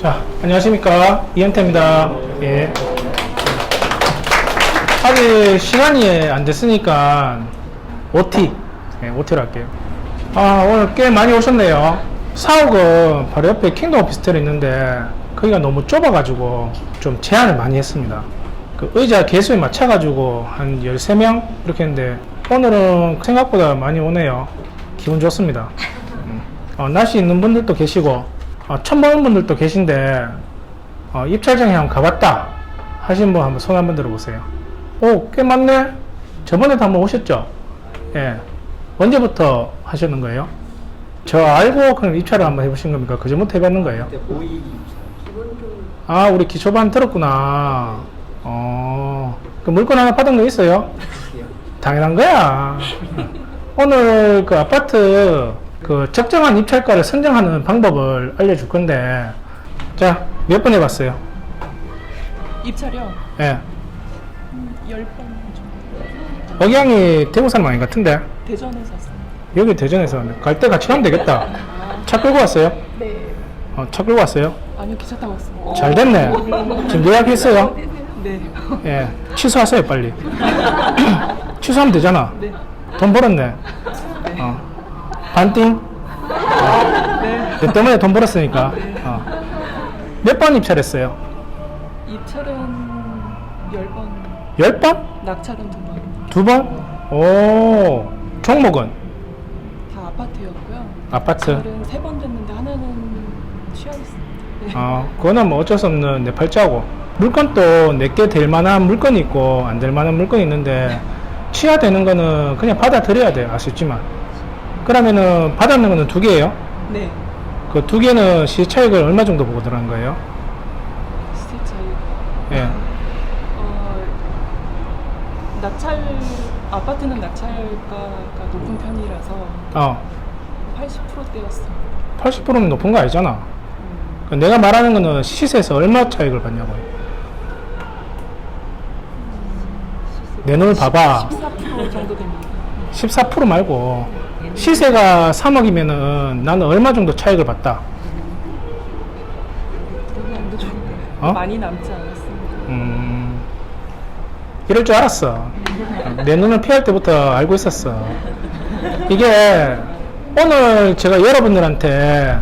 자, 안녕하십니까. 이현태입니다. 예. 아직 시간이 안 됐으니까 OT, 예, OT로 할게요. 오늘 꽤 많이 오셨네요. 사옥은 바로 옆에 킹덤 오피스텔이 있는데 거기가 너무 좁아가지고 좀 제한을 많이 했습니다. 그 의자 개수에 맞춰가지고 한 13명 이렇게 했는데 오늘은 생각보다 많이 오네요. 기분 좋습니다. 날씨 있는 분들도 계시고 처음 보는 분들도 계신데 입찰장에 한번 가봤다 하신 분 한번 손 한번 들어보세요. 오, 꽤 많네. 저번에도 한번 오셨죠? 예. 언제부터 하셨는 거예요? 저 알고 그럼 입찰을 한번 해보신 겁니까? 그 전부터 해봤는 거예요? 아, 우리 기초반 들었구나. 그 물건 하나 받은 거 있어요? 당연한 거야. 오늘 그 아파트 그 적정한 입찰가를 선정하는 방법을 알려줄 건데, 자, 몇 번 해봤어요? 입찰이요? 예. 10번 정도. 억양이 대구 사람 아닌 것 같은데? 대전에서 왔어요. 여기 대전에서 갈 때 같이 가면 되겠다. 차 끌고 왔어요? 네. 차 끌고 왔어요? 아니요, 기차 타고 왔어요. 잘 됐네. 지금 예약했어요? 네. 예. 취소하세요, 빨리. 취소하면 되잖아. 네. 돈 벌었네. 반띵? 네. 너 때문에 돈 벌었으니까. 몇 번 입찰했어요? 입찰은 10번. 10번? 낙찰은 2번. 2번? 오, 종목은? 다 아파트였고요. 아파트? 입찰은 3번 됐는데 하나는 취하겠습니다. 네. 그거는 뭐 어쩔 수 없는 내 팔자고. 물건도 내게 될 만한 물건이 있고 안 될 만한 물건이 있는데 취하되는 거는 그냥 받아들여야 돼요. 아쉽지만. 그러면은 받았는 거는 2개예요? 네. 그 2개는 시차익을 얼마 정도 보고 들어간 거예요? 시세 차이. 예. 낙찰, 아파트는 낙찰가가 높은 편이라서 80%대였어요. 80%는 높은 거 아니잖아. 내가 말하는 거는 시세에서 얼마 차익을 받냐고요. 내 눈을 봐봐. 14% 정도 됩니다. 14% 말고 시세가 3억이면은 나는 얼마 정도 차익을 받다. 그런 좋은데 많이 남지 않았습니다. 이럴 줄 알았어. 내 눈을 피할 때부터 알고 있었어. 이게 오늘 제가 여러분들한테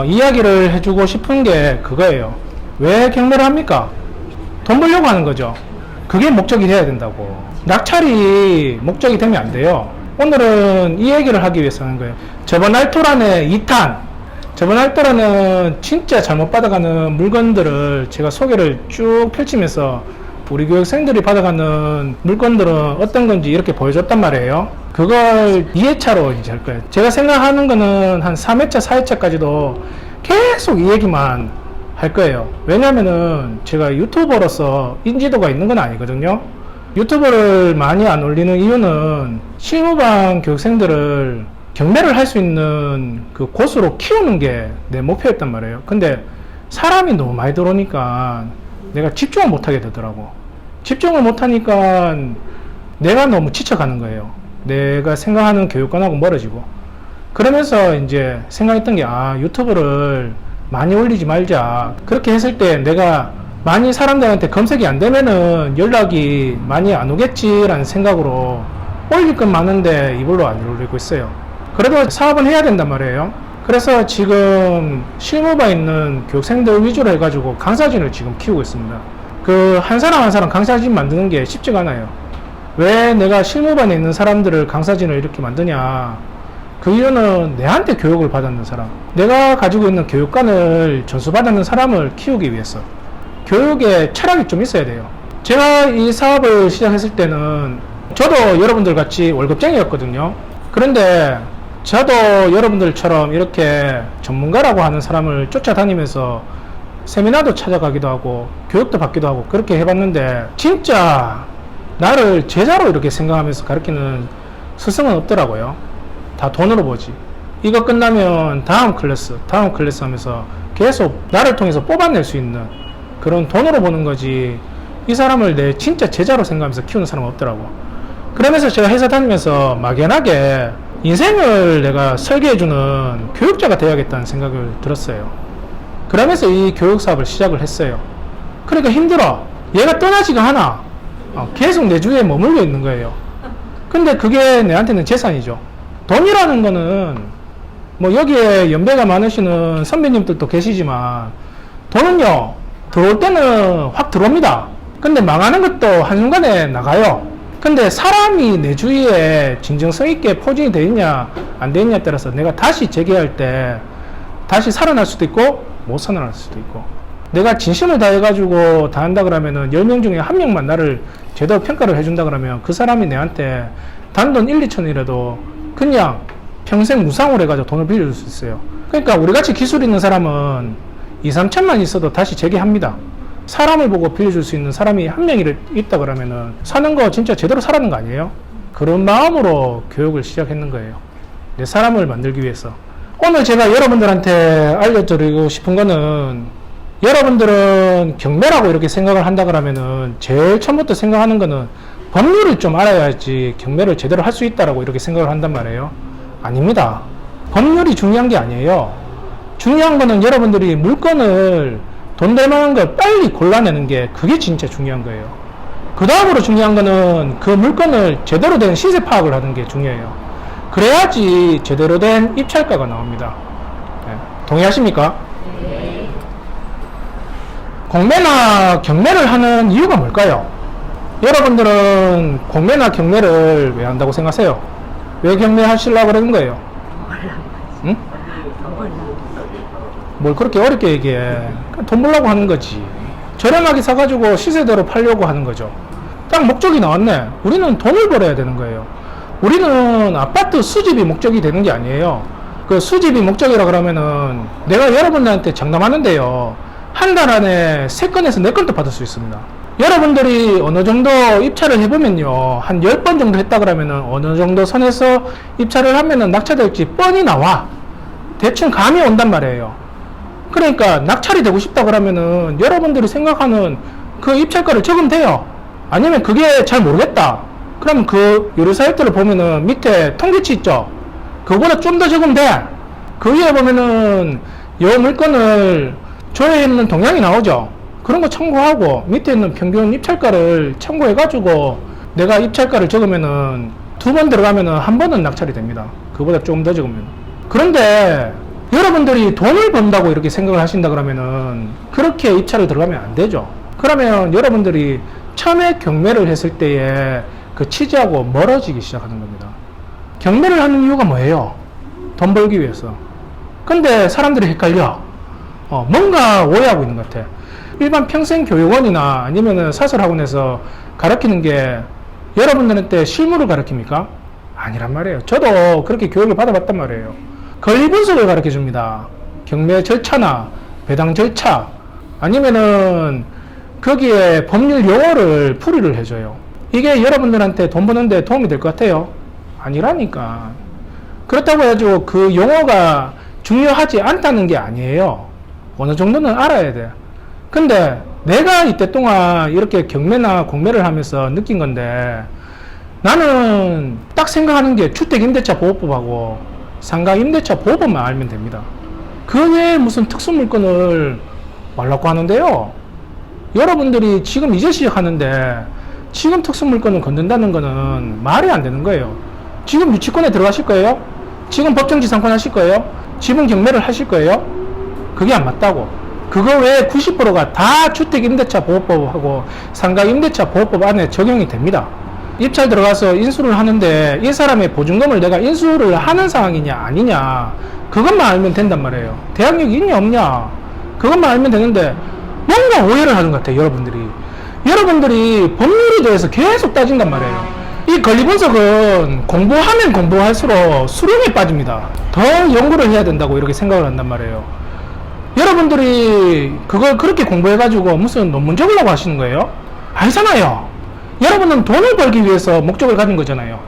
이야기를 해주고 싶은 게 그거예요. 왜 경매를 합니까? 돈 벌려고 하는 거죠. 그게 목적이 돼야 된다고. 낙찰이 목적이 되면 안 돼요. 오늘은 이 얘기를 하기 위해서 하는 거예요. 저번 알토란의 2탄. 저번 알토란은 진짜 잘못 받아가는 물건들을 제가 소개를 쭉 펼치면서 우리 교육생들이 받아가는 물건들은 어떤 건지 이렇게 보여줬단 말이에요. 그걸 2회차로 이제 할 거예요. 제가 생각하는 거는 한 3회차, 4회차까지도 계속 이 얘기만 할 거예요. 왜냐면은 제가 유튜버로서 인지도가 있는 건 아니거든요. 유튜브를 많이 안 올리는 이유는 실무반 교육생들을 경매를 할 수 있는 그 곳으로 키우는 게 내 목표였단 말이에요. 근데 사람이 너무 많이 들어오니까 내가 집중을 못하게 되더라고. 집중을 못하니까 내가 너무 지쳐가는 거예요. 내가 생각하는 교육관하고 멀어지고. 그러면서 이제 생각했던 게 유튜브를 많이 올리지 말자. 그렇게 했을 때 내가 많이 사람들한테 검색이 안 되면은 연락이 많이 안 오겠지라는 생각으로 올릴 건 많은데 이걸로 안 올리고 있어요. 그래도 사업은 해야 된단 말이에요. 그래서 지금 실무반에 있는 교육생들 위주로 해가지고 강사진을 지금 키우고 있습니다. 그 한 사람 한 사람 강사진 만드는 게 쉽지가 않아요. 왜 내가 실무반에 있는 사람들을 강사진을 이렇게 만드냐. 그 이유는 내한테 교육을 받았는 사람, 내가 가지고 있는 교육관을 전수받았는 사람을 키우기 위해서. 교육에 철학이 좀 있어야 돼요. 제가 이 사업을 시작했을 때는 저도 여러분들 같이 월급쟁이였거든요. 그런데 저도 여러분들처럼 이렇게 전문가라고 하는 사람을 쫓아다니면서 세미나도 찾아가기도 하고 교육도 받기도 하고 그렇게 해봤는데 진짜 나를 제자로 이렇게 생각하면서 가르치는 스승은 없더라고요. 다 돈으로 보지. 이거 끝나면 다음 클래스 하면서 계속 나를 통해서 뽑아낼 수 있는 그런 돈으로 보는 거지, 이 사람을 내 진짜 제자로 생각하면서 키우는 사람은 없더라고. 그러면서 제가 회사 다니면서 막연하게 인생을 내가 설계해주는 교육자가 되어야겠다는 생각을 들었어요. 그러면서 이 교육 사업을 시작을 했어요. 그러니까 힘들어. 얘가 떠나지가 않아. 계속 내 주위에 머물러 있는 거예요. 근데 그게 내한테는 재산이죠. 돈이라는 거는 뭐 여기에 연배가 많으시는 선배님들도 계시지만 돈은요 들어올 때는 확 들어옵니다. 근데 망하는 것도 한순간에 나가요. 근데 사람이 내 주위에 진정성 있게 포진이 돼 있냐 안 돼 있냐에 따라서 내가 다시 재개할 때 다시 살아날 수도 있고 못 살아날 수도 있고, 내가 진심을 다해가지고 다 한다 그러면은 10명 중에 1명만 나를 제대로 평가를 해준다 그러면 그 사람이 내한테 단돈 1, 2천이라도 그냥 평생 무상으로 해가지고 돈을 빌려줄 수 있어요. 그러니까 우리같이 기술 있는 사람은 2, 3천만 있어도 다시 재개합니다. 사람을 보고 빌려줄 수 있는 사람이 한 명 있다 그러면은 사는 거 진짜 제대로 살아는 거 아니에요? 그런 마음으로 교육을 시작했는 거예요. 내 사람을 만들기 위해서. 오늘 제가 여러분들한테 알려드리고 싶은 거는, 여러분들은 경매라고 이렇게 생각을 한다 그러면은 제일 처음부터 생각하는 거는 법률을 좀 알아야지 경매를 제대로 할 수 있다라고 이렇게 생각을 한단 말이에요. 아닙니다. 법률이 중요한 게 아니에요. 중요한 거는 여러분들이 물건을 돈 될 만한 걸 빨리 골라내는 게, 그게 진짜 중요한 거예요. 그 다음으로 중요한 거는 그 물건을 제대로 된 시세 파악을 하는 게 중요해요. 그래야지 제대로 된 입찰가가 나옵니다. 네. 동의하십니까? 네. 공매나 경매를 하는 이유가 뭘까요? 여러분들은 공매나 경매를 왜 한다고 생각하세요? 왜 경매하시려고 그러는 거예요? 응? 뭘 그렇게 어렵게 얘기해. 돈 벌려고 하는 거지. 저렴하게 사가지고 시세대로 팔려고 하는 거죠. 딱 목적이 나왔네. 우리는 돈을 벌어야 되는 거예요. 우리는 아파트 수집이 목적이 되는 게 아니에요. 그 수집이 목적이라 그러면은 내가 여러분들한테 장담하는데요, 한 달 안에 3건에서 4건도 받을 수 있습니다. 여러분들이 어느 정도 입찰을 해보면요, 한 10번 정도 했다 그러면은 어느 정도 선에서 입찰을 하면은 낙찰될지 뻔히 나와. 대충 감이 온단 말이에요. 그러니까 낙찰이 되고 싶다 그러면은 여러분들이 생각하는 그 입찰가를 적으면 돼요. 아니면 그게 잘 모르겠다 그러면 그 요리 사이트를 보면은 밑에 통계치 있죠. 그거보다 좀 더 적으면 돼. 그 위에 보면은 요 물건을 조회했는 동향이 나오죠. 그런 거 참고하고 밑에 있는 평균 입찰가를 참고해 가지고 내가 입찰가를 적으면은 2번 들어가면은 1번은 낙찰이 됩니다. 그보다 좀 더 적으면. 그런데 여러분들이 돈을 번다고 이렇게 생각을 하신다 그러면은 그렇게 입찰을 들어가면 안 되죠. 그러면 여러분들이 처음에 경매를 했을 때에 그 취지하고 멀어지기 시작하는 겁니다. 경매를 하는 이유가 뭐예요? 돈 벌기 위해서. 근데 사람들이 헷갈려. 뭔가 오해하고 있는 것 같아. 일반 평생교육원이나 아니면은 사설학원에서 가르치는 게 여러분들한테 실무를 가르칩니까? 아니란 말이에요. 저도 그렇게 교육을 받아봤단 말이에요. 권리 분석을 가르쳐 줍니다. 경매 절차나 배당 절차, 아니면은 거기에 법률 용어를 풀이를 해줘요. 이게 여러분들한테 돈 버는데 도움이 될 것 같아요? 아니라니까. 그렇다고 해가지고 그 용어가 중요하지 않다는 게 아니에요. 어느 정도는 알아야 돼. 근데 내가 이때 동안 이렇게 경매나 공매를 하면서 느낀 건데, 나는 딱 생각하는 게 주택임대차 보호법하고 상가임대차 보호법만 알면 됩니다. 그 외에 무슨 특수물건을 말라고 하는데요, 여러분들이 지금 이제 시작하는데 지금 특수물건을 건든다는 거는 말이 안 되는 거예요. 지금 유치권에 들어가실 거예요? 지금 법정지상권 하실 거예요? 지분 경매를 하실 거예요? 그게 안 맞다고. 그거 외에 90%가 다 주택임대차 보호법하고 상가임대차 보호법 안에 적용이 됩니다. 입찰 들어가서 인수를 하는데 이 사람의 보증금을 내가 인수를 하는 상황이냐 아니냐, 그것만 알면 된단 말이에요. 대항력이 있냐 없냐, 그것만 알면 되는데 뭔가 오해를 하는 것 같아요. 여러분들이 법률에 대해서 계속 따진단 말이에요. 이 권리분석은 공부하면 공부할수록 수렁에 빠집니다. 더 연구를 해야 된다고 이렇게 생각을 한단 말이에요. 여러분들이 그걸 그렇게 공부해가지고 무슨 논문 적으려고 하시는 거예요? 아니잖아요. 여러분은 돈을 벌기 위해서 목적을 가진 거잖아요.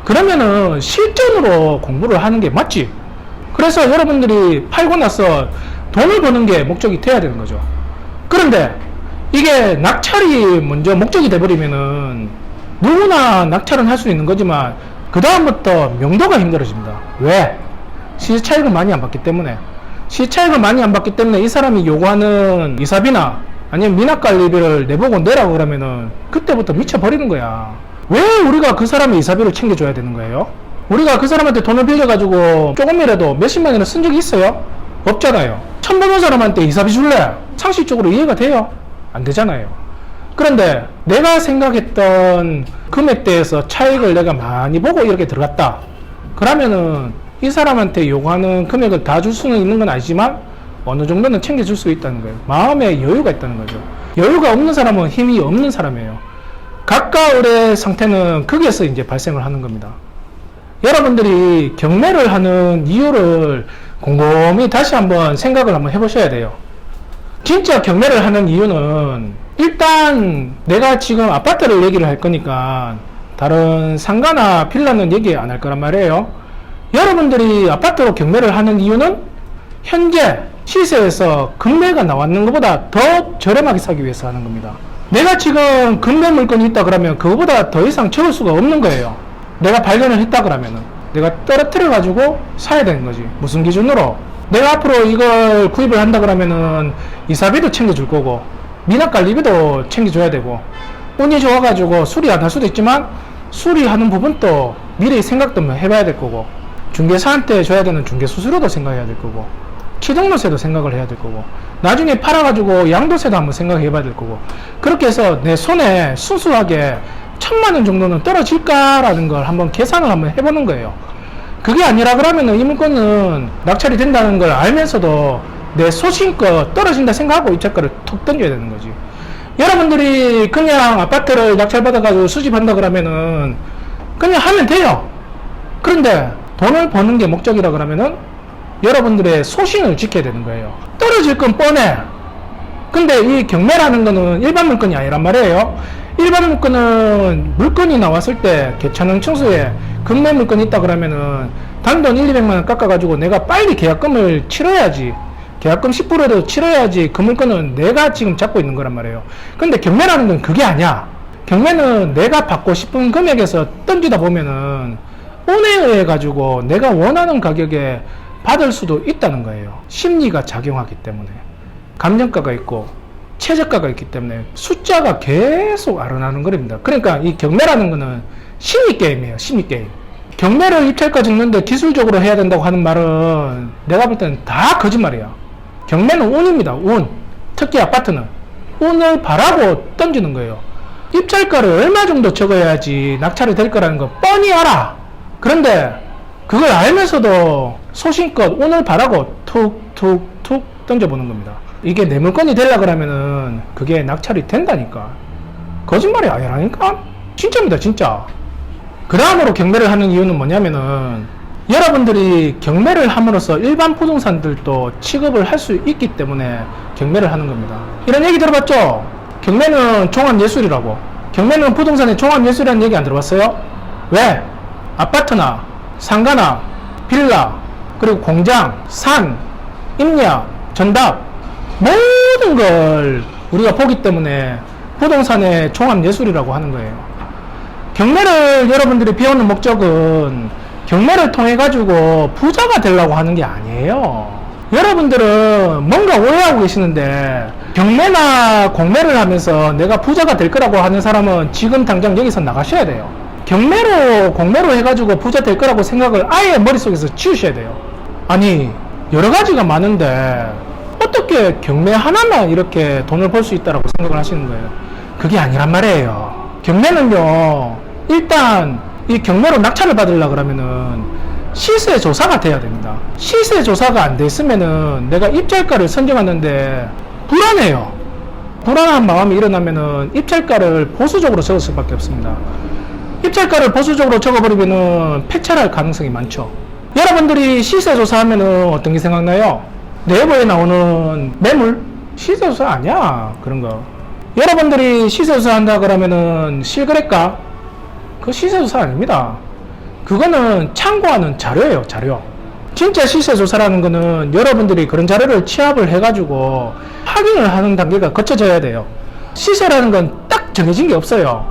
그러면은 실전으로 공부를 하는 게 맞지. 그래서 여러분들이 팔고 나서 돈을 버는 게 목적이 돼야 되는 거죠. 그런데 이게 낙찰이 먼저 목적이 돼버리면은 누구나 낙찰은 할 수 있는 거지만 그 다음부터 명도가 힘들어집니다. 왜? 시세 차익을 많이 안 받기 때문에. 시차익을 많이 안 받기 때문에 이 사람이 요구하는 이사비나 아니면 미납관리비를 내보고 내라고 그러면은 그때부터 미쳐버리는 거야. 왜 우리가 그 사람의 이사비를 챙겨줘야 되는 거예요? 우리가 그 사람한테 돈을 빌려가지고 조금이라도 몇십만이나 쓴 적이 있어요? 없잖아요. 처음 보는 사람한테 이사비 줄래? 상식적으로 이해가 돼요? 안 되잖아요. 그런데 내가 생각했던 금액대에서 차익을 내가 많이 보고 이렇게 들어갔다. 그러면은 이 사람한테 요구하는 금액을 다 줄 수는 있는 건 아니지만 어느 정도는 챙겨줄 수 있다는 거예요. 마음에 여유가 있다는 거죠. 여유가 없는 사람은 힘이 없는 사람이에요. 갑과을의 상태는 거기에서 이제 발생을 하는 겁니다. 여러분들이 경매를 하는 이유를 곰곰이 다시 한번 생각을 한번 해보셔야 돼요. 진짜 경매를 하는 이유는 일단 내가 지금 아파트를 얘기를 할 거니까 다른 상가나 빌라는 얘기 안 할 거란 말이에요. 여러분들이 아파트로 경매를 하는 이유는 현재 시세에서 금매가 나왔는 것보다 더 저렴하게 사기 위해서 하는 겁니다. 내가 지금 금매 물건이 있다 그러면 그거보다 더 이상 채울 수가 없는 거예요. 내가 발견을 했다 그러면은 내가 떨어뜨려 가지고 사야 되는 거지. 무슨 기준으로? 내가 앞으로 이걸 구입을 한다 그러면은 이사비도 챙겨줄 거고 미납관리비도 챙겨줘야 되고 운이 좋아가지고 수리 안 할 수도 있지만 수리하는 부분도 미리 생각도 해봐야 될 거고 중개사한테 줘야 되는 중개수수료도 생각해야 될 거고 취등료세도 생각을 해야 될 거고 나중에 팔아가지고 양도세도 한번 생각해 봐야 될 거고 그렇게 해서 내 손에 순수하게 1,000만원 정도는 떨어질까라는 걸 한번 계산을 한번 해보는 거예요. 그게 아니라 그러면은 이 물건은 낙찰이 된다는 걸 알면서도 내 소신껏 떨어진다 생각하고 입찰가를 툭 던져야 되는 거지. 여러분들이 그냥 아파트를 낙찰받아가지고 수집한다 그러면은 그냥 하면 돼요. 그런데 돈을 버는 게 목적이라 그러면은 여러분들의 소신을 지켜야 되는 거예요. 떨어질 건 뻔해. 근데 이 경매라는 거는 일반 물건이 아니란 말이에요. 일반 물건은 물건이 나왔을 때 개천항 청소에 금매 물건이 있다 그러면은 단돈 1, 200만원 깎아가지고 내가 빨리 계약금을 치러야지. 계약금 10%도 치러야지 그 물건은 내가 지금 잡고 있는 거란 말이에요. 근데 경매라는 건 그게 아니야. 경매는 내가 받고 싶은 금액에서 던지다 보면은 운에 의해 가지고 내가 원하는 가격에 받을 수도 있다는 거예요. 심리가 작용하기 때문에 감정가가 있고 최저가가 있기 때문에 숫자가 계속 알아나는 겁니다. 그러니까 이 경매라는 거는 심리게임이에요. 심리게임. 경매를 입찰가 짓는데 기술적으로 해야 된다고 하는 말은 내가 볼 때는 다 거짓말이야. 경매는 운입니다. 운. 특히 아파트는 운을 바라고 던지는 거예요. 입찰가를 얼마 정도 적어야지 낙찰이 될 거라는 거 뻔히 알아. 그런데 그걸 알면서도 소신껏 운을 바라고 툭툭툭 던져보는 겁니다. 이게 내 물건이 되려고 그러면은 그게 낙찰이 된다니까. 거짓말이 아니라니까. 진짜입니다. 진짜. 그 다음으로 경매를 하는 이유는 뭐냐면은 여러분들이 경매를 함으로써 일반 부동산들도 취급을 할 수 있기 때문에 경매를 하는 겁니다. 이런 얘기 들어봤죠? 경매는 종합예술이라고. 경매는 부동산의 종합예술이라는 얘기 안 들어봤어요? 왜? 아파트나 상가나 빌라 그리고 공장, 산, 임야, 전답 모든 걸 우리가 보기 때문에 부동산의 종합예술이라고 하는 거예요. 경매를 여러분들이 배우는 목적은 경매를 통해 가지고 부자가 되려고 하는 게 아니에요. 여러분들은 뭔가 오해하고 계시는데 경매나 공매를 하면서 내가 부자가 될 거라고 하는 사람은 지금 당장 여기서 나가셔야 돼요. 경매로 공매로 해가지고 부자 될 거라고 생각을 아예 머릿속에서 지우셔야 돼요. 아니 여러 가지가 많은데 어떻게 경매 하나만 이렇게 돈을 벌 수 있다라고 생각을 하시는 거예요. 그게 아니란 말이에요. 경매는요 일단 이 경매로 낙찰을 받으려고 그러면은 시세 조사가 돼야 됩니다. 시세 조사가 안 돼 있으면은 내가 입찰가를 선정하는데 불안해요. 불안한 마음이 일어나면은 입찰가를 보수적으로 적을 수밖에 없습니다. 입찰가를 보수적으로 적어버리면은 폐찰할 가능성이 많죠. 여러분들이 시세 조사하면은 어떤 게 생각나요? 네이버에 나오는 매물? 시세 조사 아니야 그런 거. 여러분들이 시세 조사 한다 그러면은 실거래가? 그 시세 조사 아닙니다. 그거는 참고하는 자료예요. 자료. 진짜 시세 조사라는 거는 여러분들이 그런 자료를 취합을 해가지고 확인을 하는 단계가 거쳐져야 돼요. 시세라는 건 딱 정해진 게 없어요.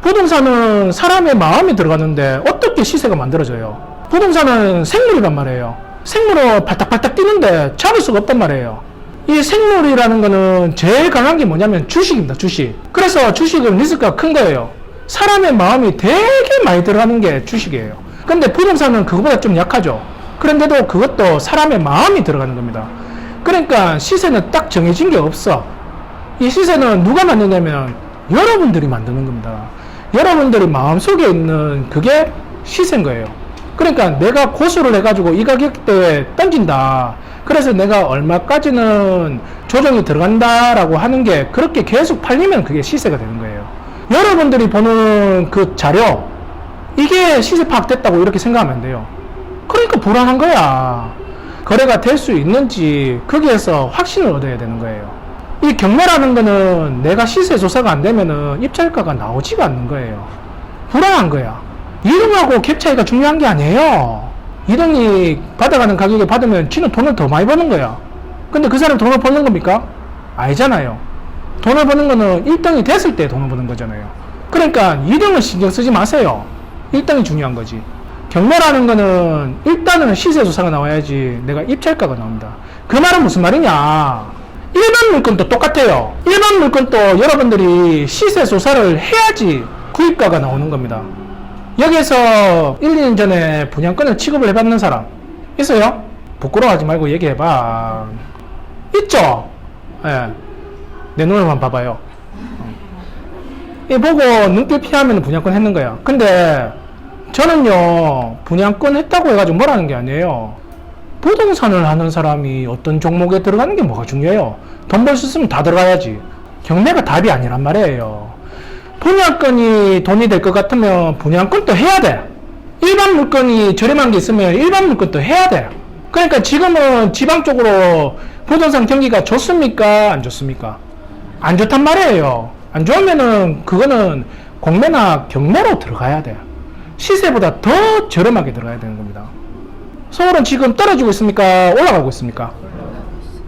부동산은 사람의 마음이 들어가는데 어떻게 시세가 만들어져요? 부동산은 생물이란 말이에요. 생물은 발딱발딱 뛰는데 잡을 수가 없단 말이에요. 이 생물이라는 거는 제일 강한 게 뭐냐면 주식입니다. 주식. 그래서 주식은 리스크가 큰 거예요. 사람의 마음이 되게 많이 들어가는 게 주식이에요. 근데 부동산은 그거보다 좀 약하죠. 그런데도 그것도 사람의 마음이 들어가는 겁니다. 그러니까 시세는 딱 정해진 게 없어. 이 시세는 누가 만드냐면 여러분들이 만드는 겁니다. 여러분들이 마음속에 있는 그게 시세인 거예요. 그러니까 내가 고수를 해가지고 이 가격대에 던진다. 그래서 내가 얼마까지는 조정이 들어간다라고 하는 게 그렇게 계속 팔리면 그게 시세가 되는 거예요. 여러분들이 보는 그 자료, 이게 시세 파악됐다고 이렇게 생각하면 안 돼요. 그러니까 불안한 거야. 거래가 될 수 있는지 거기에서 확신을 얻어야 되는 거예요. 이 경매라는 거는 내가 시세 조사가 안 되면은 입찰가가 나오지가 않는 거예요. 불안한 거야. 이동하고 갭 차이가 중요한 게 아니에요. 이동이 받아가는 가격에 받으면 지는 돈을 더 많이 버는 거야. 근데 그 사람 돈을 버는 겁니까? 아니잖아요. 돈을 버는 거는 1등이 됐을 때 돈을 버는 거잖아요. 그러니까 2등은 신경 쓰지 마세요. 1등이 중요한 거지. 경매라는 거는 일단은 시세 조사가 나와야지 내가 입찰가가 나옵니다. 그 말은 무슨 말이냐? 일반 물건도 똑같아요. 일반 물건도 여러분들이 시세 조사를 해야지 구입가가 나오는 겁니다. 여기에서 1, 2년 전에 분양권을 취급을 해봤는 사람 있어요? 부끄러워하지 말고 얘기해봐. 있죠? 예. 내 눈을만 봐봐요. 이 보고 눈길 피하면 분양권 했는 거야. 근데 저는요, 분양권 했다고 해가지고 뭐라는 게 아니에요. 부동산을 하는 사람이 어떤 종목에 들어가는 게 뭐가 중요해요? 돈 벌 수 있으면 다 들어가야지. 경매가 답이 아니란 말이에요. 분양권이 돈이 될 것 같으면 분양권도 해야 돼. 일반 물건이 저렴한 게 있으면 일반 물건도 해야 돼. 그러니까 지금은 지방 쪽으로 부동산 경기가 좋습니까? 안 좋습니까? 안 좋단 말이에요. 안 좋으면은 그거는 공매나 경매로 들어가야 돼. 시세보다 더 저렴하게 들어가야 되는 겁니다. 서울은 지금 떨어지고 있습니까? 올라가고 있습니까?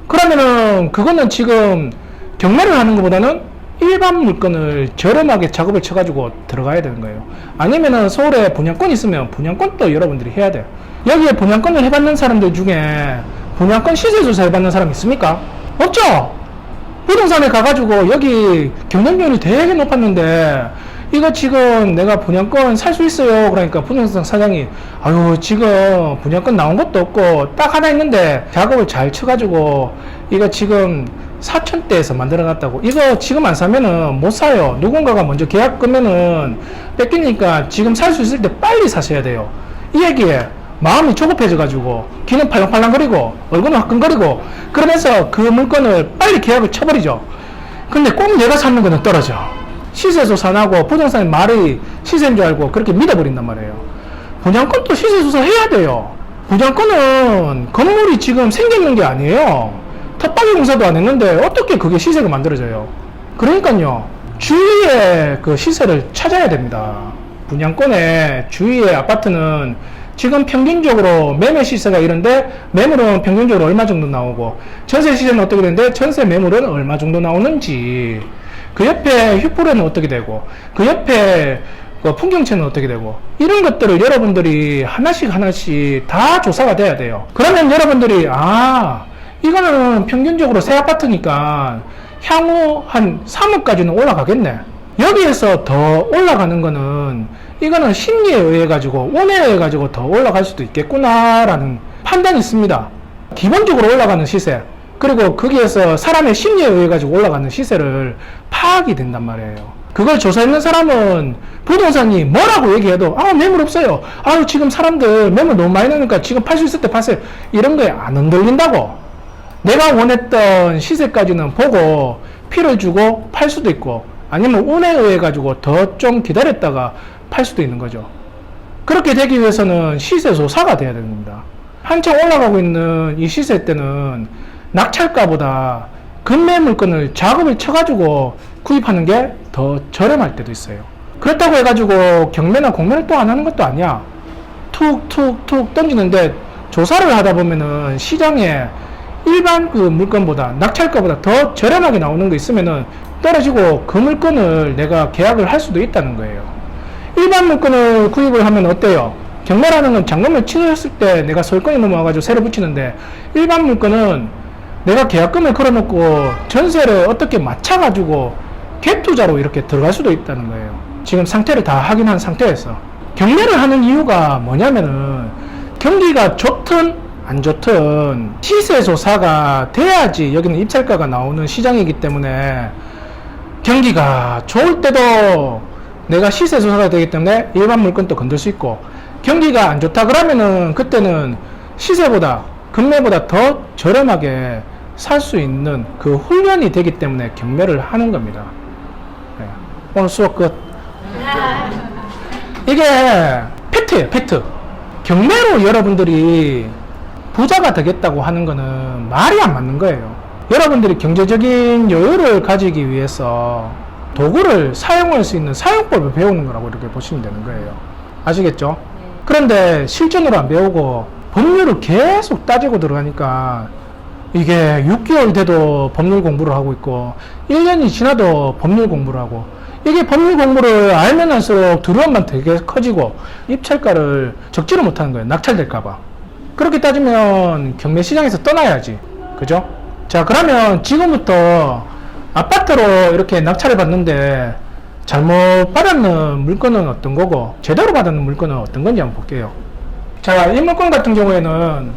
그러면은 그거는 지금 경매를 하는 것보다는 일반 물건을 저렴하게 작업을 쳐가지고 들어가야 되는 거예요. 아니면은 서울에 분양권이 있으면 분양권도 여러분들이 해야 돼요. 여기에 분양권을 해봤는 사람들 중에 분양권 시세조사 해봤는 사람 있습니까? 없죠? 부동산에 가가지고 여기 경쟁률이 되게 높았는데 이거 지금 내가 분양권 살 수 있어요. 그러니까 부동산 사장이 아유 지금 분양권 나온 것도 없고 딱 하나 있는데 작업을 잘 쳐가지고 이거 지금 4,000대에서 만들어놨다고. 이거 지금 안 사면은 못 사요. 누군가가 먼저 계약 끄면은 뺏기니까 지금 살 수 있을 때 빨리 사셔야 돼요. 이 얘기에 마음이 조급해져가지고 귀는 팔랑팔랑거리고 얼굴은 화끈거리고 그러면서 그 물건을 빨리 계약을 쳐버리죠. 근데 꼭 내가 사는 거는 떨어져. 시세조사 안 하고 부동산의 말이 시세인 줄 알고 그렇게 믿어버린단 말이에요. 분양권도 시세조사 해야 돼요. 분양권은 건물이 지금 생기는 게 아니에요. 텃밭 공사도 안 했는데 어떻게 그게 시세가 만들어져요? 그러니까요, 주위에 그 시세를 찾아야 됩니다. 분양권의 주위의 아파트는 지금 평균적으로 매매 시세가 이런데 매물은 평균적으로 얼마 정도 나오고 전세 시세는 어떻게 되는데 전세 매물은 얼마 정도 나오는지, 그 옆에 휘프로는 어떻게 되고 그 옆에 그 풍경채는 어떻게 되고, 이런 것들을 여러분들이 하나씩 하나씩 다 조사가 돼야 돼요. 그러면 여러분들이 이거는 평균적으로 새 아파트니까 향후 한 3억까지는 올라가겠네. 여기에서 더 올라가는 거는 이거는 심리에 의해 가지고 운에 의해 가지고 더 올라갈 수도 있겠구나라는 판단이 있습니다. 기본적으로 올라가는 시세, 그리고 거기에서 사람의 심리에 의해 가지고 올라가는 시세를 파악이 된단 말이에요. 그걸 조사했는 사람은 부동산이 뭐라고 얘기해도 매물 없어요. 지금 사람들 매물 너무 많이 나니까 지금 팔 수 있을 때 파세요. 이런 거에 안 흔들린다고. 내가 원했던 시세까지는 보고 피를 주고 팔 수도 있고, 아니면 운에 의해 가지고 더 좀 기다렸다가 팔 수도 있는 거죠. 그렇게 되기 위해서는 시세 조사가 돼야 됩니다. 한창 올라가고 있는 이 시세 때는 낙찰가보다 금매 물건을 작업을 쳐가지고 구입하는 게 더 저렴할 때도 있어요. 그렇다고 해가지고 경매나 공매를 또 안 하는 것도 아니야. 툭툭툭 던지는데 조사를 하다 보면은 시장에 일반 그 물건보다 낙찰가보다 더 저렴하게 나오는 거 있으면은 떨어지고 그 물건을 내가 계약을 할 수도 있다는 거예요. 일반 물건을 구입을 하면 어때요? 경매라는 건 잔금을 취소했을 때 내가 소유권이 넘어와가지고 세를 붙이는데, 일반 물건은 내가 계약금을 걸어놓고 전세를 어떻게 맞춰가지고 갭투자로 이렇게 들어갈 수도 있다는 거예요. 지금 상태를 다 확인한 상태에서. 경매를 하는 이유가 뭐냐면은, 경기가 좋든 안 좋든 시세 조사가 돼야지 여기는 입찰가가 나오는 시장이기 때문에, 경기가 좋을 때도 내가 시세 조사가 되기 때문에 일반 물건도 건들 수 있고, 경기가 안 좋다 그러면은 그때는 시세보다 금매보다 더 저렴하게 살 수 있는 그 훈련이 되기 때문에 경매를 하는 겁니다. 네. 오늘 수업 끝. 이게 팩트예요, 팩트. 경매로 여러분들이 부자가 되겠다고 하는 거는 말이 안 맞는 거예요. 여러분들이 경제적인 여유를 가지기 위해서 도구를 사용할 수 있는 사용법을 배우는 거라고 이렇게 보시면 되는 거예요. 아시겠죠? 그런데 실전으로 안 배우고 법률을 계속 따지고 들어가니까 이게 6개월 돼도 법률 공부를 하고 있고 1년이 지나도 법률 공부를 하고, 이게 법률 공부를 알면 할수록 두려움만 되게 커지고 입찰가를 적지를 못하는 거예요. 낙찰될까봐. 그렇게 따지면 경매 시장에서 떠나야지. 그죠? 자, 그러면 지금부터 아파트로 이렇게 낙찰을 받는데 잘못 받았는 물건은 어떤 거고 제대로 받았는 물건은 어떤 건지 한번 볼게요. 자, 이 물건 같은 경우에는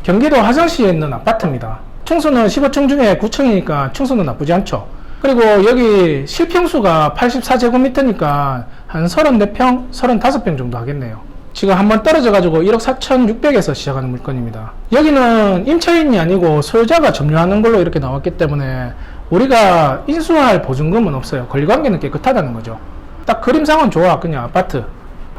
경기도 화성시에 있는 아파트입니다. 층수는 15층 중에 9층이니까 층수는 나쁘지 않죠. 그리고 여기 실평수가 84제곱미터니까 한 34평, 35평 정도 하겠네요. 지금 한번 떨어져 가지고 1억 4,600에서 시작하는 물건입니다. 여기는 임차인이 아니고 소유자가 점유하는 걸로 이렇게 나왔기 때문에 우리가 인수할 보증금은 없어요. 권리관계는 깨끗하다는 거죠. 딱 그림상은 좋아. 그냥 아파트.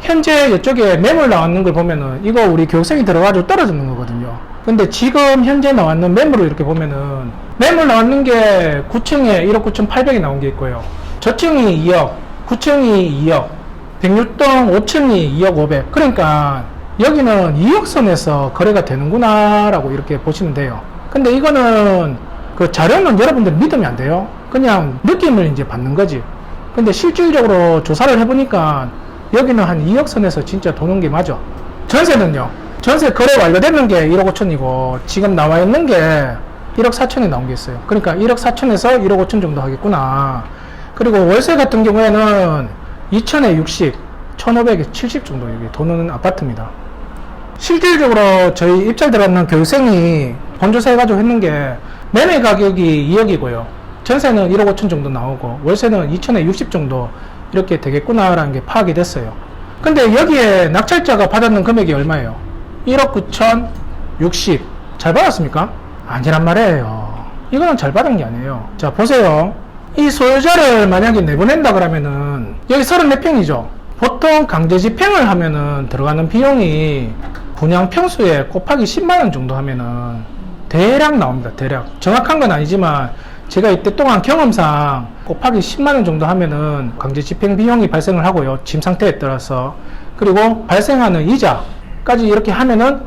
현재 이쪽에 매물 나왔는 걸 보면은 이거 우리 교육생이 들어가지고 떨어지는 거거든요. 근데 지금 현재 나왔는 매물을 이렇게 보면은 매물 나왔는 게 9층에 1억 9,800이 나온 게 있고요. 저층이 2억, 9층이 2억, 106동 5층이 2억 500. 그러니까 여기는 2억 선에서 거래가 되는구나 라고 이렇게 보시면 돼요. 근데 이거는 그 자료는 여러분들 믿으면 안 돼요. 그냥 느낌을 이제 받는 거지. 근데 실질적으로 조사를 해보니까 여기는 한 2억 선에서 진짜 도는 게 맞아. 전세는요. 전세 거래 완료되는 게 1억 5천이고 지금 나와 있는 게 1억 4천에 나온 게 있어요. 그러니까 1억 4천에서 1억 5천 정도 하겠구나. 그리고 월세 같은 경우에는 2천에 60, 1,500에 70 정도 여기 도는 아파트입니다. 실질적으로 저희 입찰 들어가는 교육생이 본조사 해가지고 했는 게 매매 가격이 2억이고요. 전세는 1억 5천 정도 나오고 월세는 2천에 60 정도 이렇게 되겠구나라는 게 파악이 됐어요. 근데 여기에 낙찰자가 받았는 금액이 얼마예요? 1억 9천 60. 잘 받았습니까? 아니란 말이에요. 이거는 잘 받은 게 아니에요. 자, 보세요. 이 소유자를 만약에 내보낸다 그러면은 여기 34평이죠. 보통 강제 집행을 하면은 들어가는 비용이 분양 평수에 곱하기 10만원 정도 하면은 대략 나옵니다. 대략. 정확한 건 아니지만 제가 이때 동안 경험상 곱하기 10만원 정도 하면은 강제 집행 비용이 발생을 하고요. 짐 상태에 따라서. 그리고 발생하는 이자까지 이렇게 하면은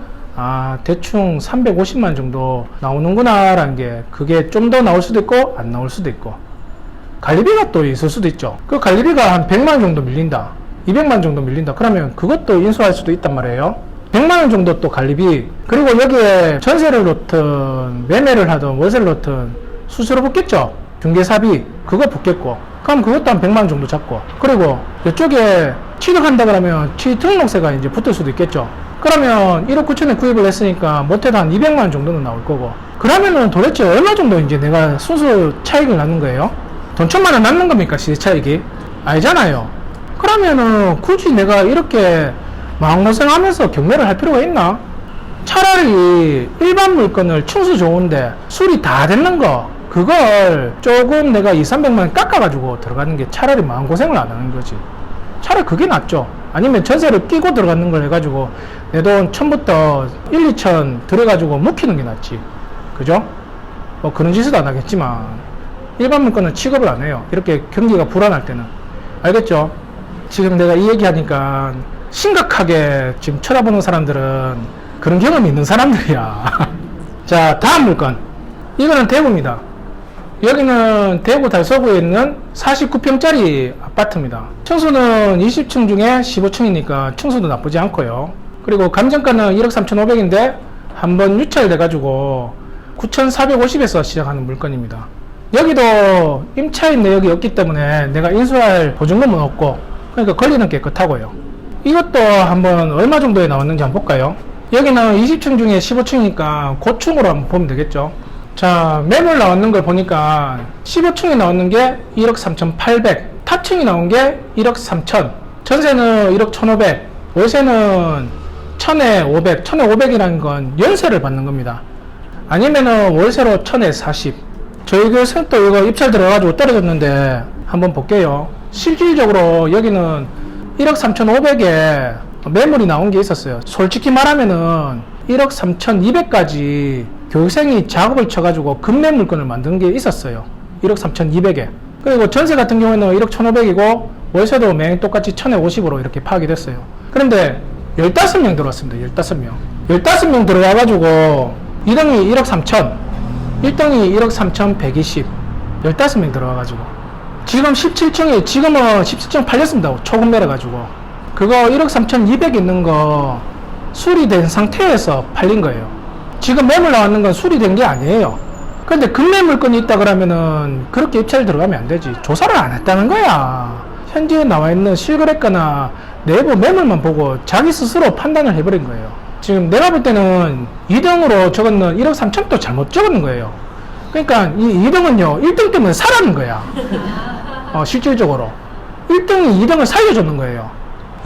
대충 350만 정도 나오는구나 라는 게, 그게 좀 더 나올 수도 있고 안 나올 수도 있고 관리비가 또 있을 수도 있죠. 그 관리비가 한 100만 정도 밀린다, 200만 정도 밀린다 그러면 그것도 인수할 수도 있단 말이에요. 100만원 정도 또 관리비, 그리고 여기에 전세를 놓든 매매를 하든 월세를 놓든 수수료 붙겠죠. 중개사비 그거 붙겠고, 그럼 그것도 한 100만원 정도 잡고, 그리고 이쪽에 취득한다 그러면 취등록세가 이제 붙을 수도 있겠죠. 그러면 1억 9천에 구입을 했으니까 못해도 한 200만원 정도는 나올 거고, 그러면은 도대체 얼마 정도 이제 내가 순수 차익을 낳는 거예요? 돈 1,000만원 낳는 겁니까, 시세 차익이? 아니잖아요. 그러면은 굳이 내가 이렇게 마음고생하면서 경매를 할 필요가 있나? 차라리 일반 물건을 층수 좋은데 수리 다 됐는 거, 그걸 조금 내가 200~300만원 깎아가지고 들어가는 게 차라리 마음고생을 안 하는 거지. 차라리 그게 낫죠. 아니면 전세를 끼고 들어가는 걸 해가지고 내 돈 1,000부터 1, 2천 들어가지고 묵히는 게 낫지. 그죠? 뭐 그런 짓은 안 하겠지만 일반 물건은 취급을 안 해요. 이렇게 경기가 불안할 때는. 알겠죠? 지금 내가 이 얘기하니까 심각하게 지금 쳐다보는 사람들은 그런 경험이 있는 사람들이야. 자, 다음 물건. 이거는 대구입니다. 여기는 대구 달서구에 있는 49평짜리 아파트입니다. 층수는 20층 중에 15층이니까 층수도 나쁘지 않고요. 그리고 감정가는 1억 3,500인데 한번 유찰돼가지고 9,450에서 시작하는 물건입니다. 여기도 임차인 내역이 없기 때문에 내가 인수할 보증금은 없고, 그러니까 권리는 깨끗하고요. 이것도 한번 얼마 정도에 나왔는지 한번 볼까요? 여기는 20층 중에 15층이니까 고층으로 한번 보면 되겠죠. 자, 매물 나왔는 걸 보니까 15층에 나왔는 게 1억 3,800, 타층이 나온 게 1억 3천, 전세는 1억 1,500, 월세는 1,000에 500, 1,000에 500이라는 건 연세를 받는 겁니다. 아니면은 월세로 1,000에 40. 저희 교수는 또 이거 입찰 들어가지고 떨어졌는데 한번 볼게요. 실질적으로 여기는 1억 3,500에 매물이 나온 게 있었어요. 솔직히 말하면은 1억 3,200까지 교육생이 작업을 쳐가지고 급매 물건을 만든 게 있었어요. 1억 3,200에. 그리고 전세 같은 경우에는 1억 1,500이고 월세도 맹 똑같이 1,000에 50으로 이렇게 파악이 됐어요. 그런데 15명 들어왔습니다. 15명. 15명 들어와가지고 2등이 1억 3천, 1등이 1억 3,120, 15명 들어와가지고 지금 17층에 지금은 17층 팔렸습니다. 초급 내려가지고 그거 1억 3,200 있는 거 수리된 상태에서 팔린 거예요. 지금 매물 나왔는 건 수리된 게 아니에요. 근데 급매 물건이 있다 그러면은 그렇게 입찰 들어가면 안 되지. 조사를 안 했다는 거야. 현지에 나와 있는 실거래가나 내부 매물만 보고 자기 스스로 판단을 해버린 거예요. 지금 내가 볼 때는 2등으로 적었는 1억 3천도 잘못 적었는 거예요. 그러니까 이 2등은요 1등 때문에 살아는 거야. 실질적으로 1등이 2등을 살려줬는 거예요.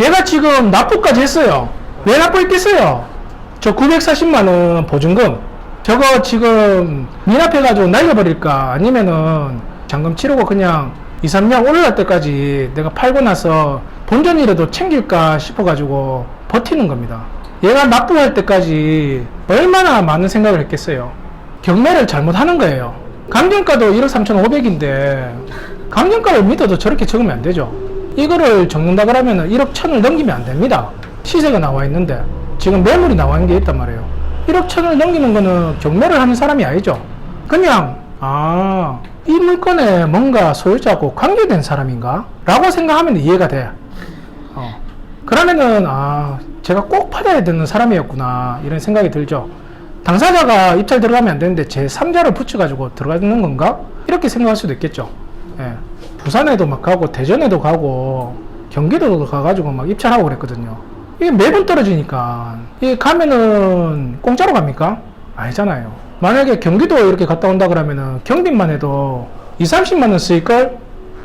얘가 지금 납부까지 했어요. 왜 납부했겠어요? 저 940만원 보증금 저거 지금 미납해가지고 날려버릴까 아니면은 잔금 치르고 그냥 2, 3년 올라갈 때까지 내가 팔고 나서 본전이라도 챙길까 싶어가지고 버티는 겁니다. 얘가 납부할 때까지 얼마나 많은 생각을 했겠어요. 경매를 잘못하는 거예요. 감정가도 1억 3,500인데 감정가를 믿어도 저렇게 적으면 안 되죠. 이거를 적는다 그러면 1억 1,000을 넘기면 안 됩니다. 시세가 나와 있는데 지금 매물이 나와 있는 게 있단 말이에요. 1억 1,000을 넘기는 거는 경매를 하는 사람이 아니죠. 그냥 이 물건에 뭔가 소유자하고 관계된 사람인가? 라고 생각하면 이해가 돼. 그러면은 제가 꼭 받아야 되는 사람이었구나 이런 생각이 들죠. 당사자가 입찰 들어가면 안 되는데 제3자를 붙여가지고 들어가는 건가? 이렇게 생각할 수도 있겠죠. 예. 부산에도 막 가고 대전에도 가고 경기도도 가가지고 막 입찰하고 그랬거든요. 이게 매번 떨어지니까 이게 가면은 공짜로 갑니까? 아니잖아요. 만약에 경기도 이렇게 갔다 온다 그러면은 경비만 해도 20-30만원 쓰일걸?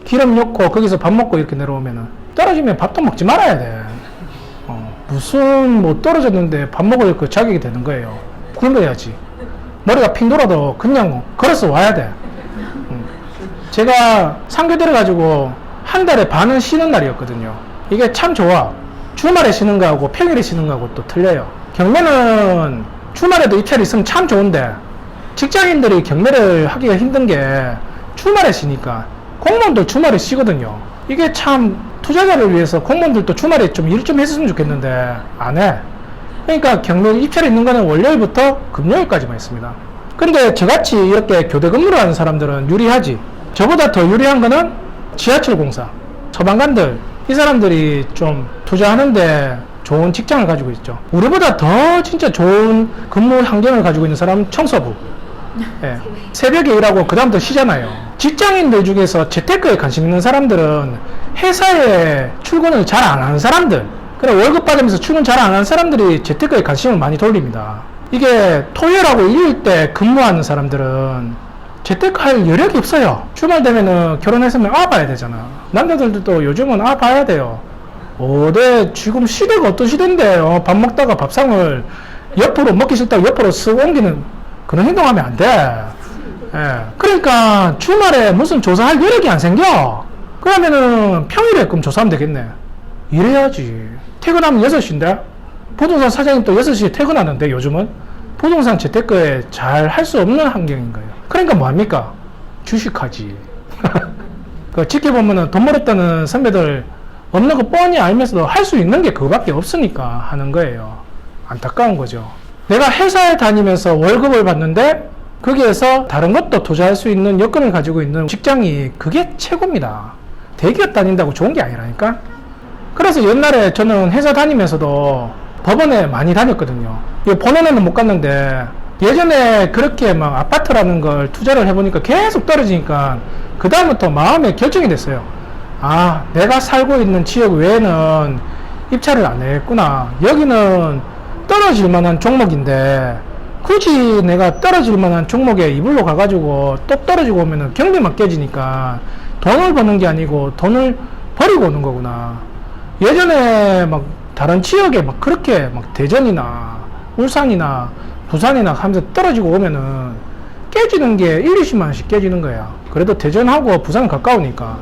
기름 넣고 거기서 밥 먹고 이렇게 내려오면은 떨어지면 밥도 먹지 말아야 돼. 무슨 뭐 떨어졌는데 밥 먹을 그 자격이 되는 거예요. 굶어야지. 머리가 핑 돌아도 그냥 걸어서 와야 돼. 제가 상교대를 가지고 한 달에 반은 쉬는 날이었거든요. 이게 참 좋아. 주말에 쉬는 거하고 평일에 쉬는 거하고 또 틀려요. 경매는 주말에도 입찰이 있으면 참 좋은데 직장인들이 경매를 하기가 힘든 게 주말에 쉬니까 공무원도 주말에 쉬거든요. 이게 참 투자자를 위해서 공무원들도 주말에 좀 일 좀 했으면 좋겠는데 안 해. 그러니까 경매 입찰이 있는 거는 월요일부터 금요일까지만 있습니다. 근데 저같이 이렇게 교대 근무를 하는 사람들은 유리하지. 저보다 더 유리한 거는 지하철 공사, 소방관들, 이 사람들이 좀 투자하는데 좋은 직장을 가지고 있죠. 우리보다 더 진짜 좋은 근무 환경을 가지고 있는 사람은 청소부. 예. 새벽에 일하고 그 다음부터 쉬잖아요. 직장인들 중에서 재테크에 관심 있는 사람들은 회사에 출근을 잘 안 하는 사람들, 그래 월급 받으면서 출근 잘 안 하는 사람들이 재테크에 관심을 많이 돌립니다. 이게 토요일하고 일요일 때 근무하는 사람들은 재테크 할 여력이 없어요. 주말 되면은 결혼했으면 봐야 되잖아. 남자들도 요즘은 봐야 돼요. 지금 시대가 어떤 시대인데요. 밥 먹다가 밥상을 옆으로 먹기 싫다고 옆으로 쓱 옮기는 그런 행동하면 안 돼. 예. 그러니까 주말에 무슨 조사할 여력이 안 생겨. 그러면은 평일에 그럼 조사하면 되겠네. 이래야지. 퇴근하면 6시인데 부동산 사장님 또 6시에 퇴근하는데 요즘은 부동산 재테크에 잘 할 수 없는 환경인 거예요. 그러니까 뭐합니까? 주식하지. 그 지켜보면은 돈 벌었다는 선배들 없는 거 뻔히 알면서도 할 수 있는 게 그거밖에 없으니까 하는 거예요. 안타까운 거죠. 내가 회사에 다니면서 월급을 받는데 거기에서 다른 것도 투자할 수 있는 여건을 가지고 있는 직장이 그게 최고입니다. 대기업 다닌다고 좋은 게 아니라니까. 그래서 옛날에 저는 회사 다니면서도 법원에 많이 다녔거든요. 본원에는 못 갔는데 예전에 그렇게 막 아파트라는 걸 투자를 해보니까 계속 떨어지니까 그 다음부터 마음에 결정이 됐어요. 아, 내가 살고 있는 지역 외에는 입찰을 안 했구나. 여기는 떨어질 만한 종목인데 굳이 내가 떨어질 만한 종목에 이불로 가가지고 또 떨어지고 오면은 경비만 깨지니까 돈을 버는 게 아니고 돈을 버리고 오는 거구나. 예전에 막 다른 지역에 막 그렇게 막 대전이나 울산이나 부산이나 하면서 떨어지고 오면은 깨지는 게 1, 20만 원씩 깨지는 거야. 그래도 대전하고 부산은 가까우니까.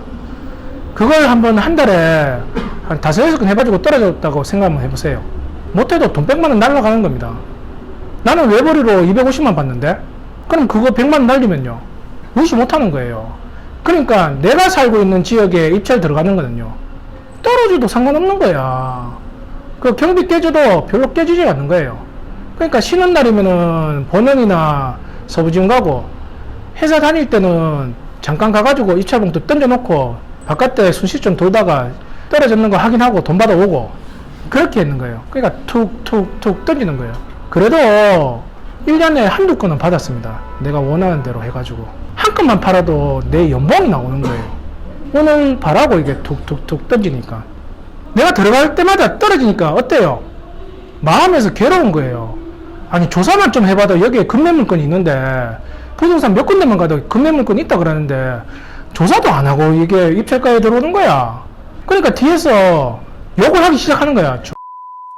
그걸 한번 한 달에 한 5-6건 해가지고 떨어졌다고 생각 한번 해보세요. 못해도 돈 100만 원 날라가는 겁니다. 나는 외벌이로 250만 받는데? 그럼 그거 100만 원 날리면요. 무시 못하는 거예요. 그러니까 내가 살고 있는 지역에 입찰 들어가는 거는요. 떨어져도 상관없는 거야. 그 경비 깨져도 별로 깨지지 않는 거예요. 그러니까 쉬는 날이면은 본원이나 서부지원 가고 회사 다닐 때는 잠깐 가가지고 입찰봉투 던져놓고 바깥에 순시 좀 돌다가 떨어졌는 거 확인하고 돈 받아오고 그렇게 했는 거예요. 그러니까 툭툭툭 던지는 거예요. 그래도 1년에 한두 건은 받았습니다. 내가 원하는 대로 해가지고 한 건만 팔아도 내 연봉이 나오는 거예요. 오늘 바라고 이게 툭툭툭 던지니까 내가 들어갈 때마다 떨어지니까 어때요? 마음에서 괴로운 거예요. 아니 조사만 좀 해봐도 여기에 급매물건이 있는데 부동산 몇 군데만 가도 급매물건이 있다 그러는데 조사도 안 하고 이게 입찰가에 들어오는 거야. 그러니까 뒤에서 욕을 하기 시작하는 거야.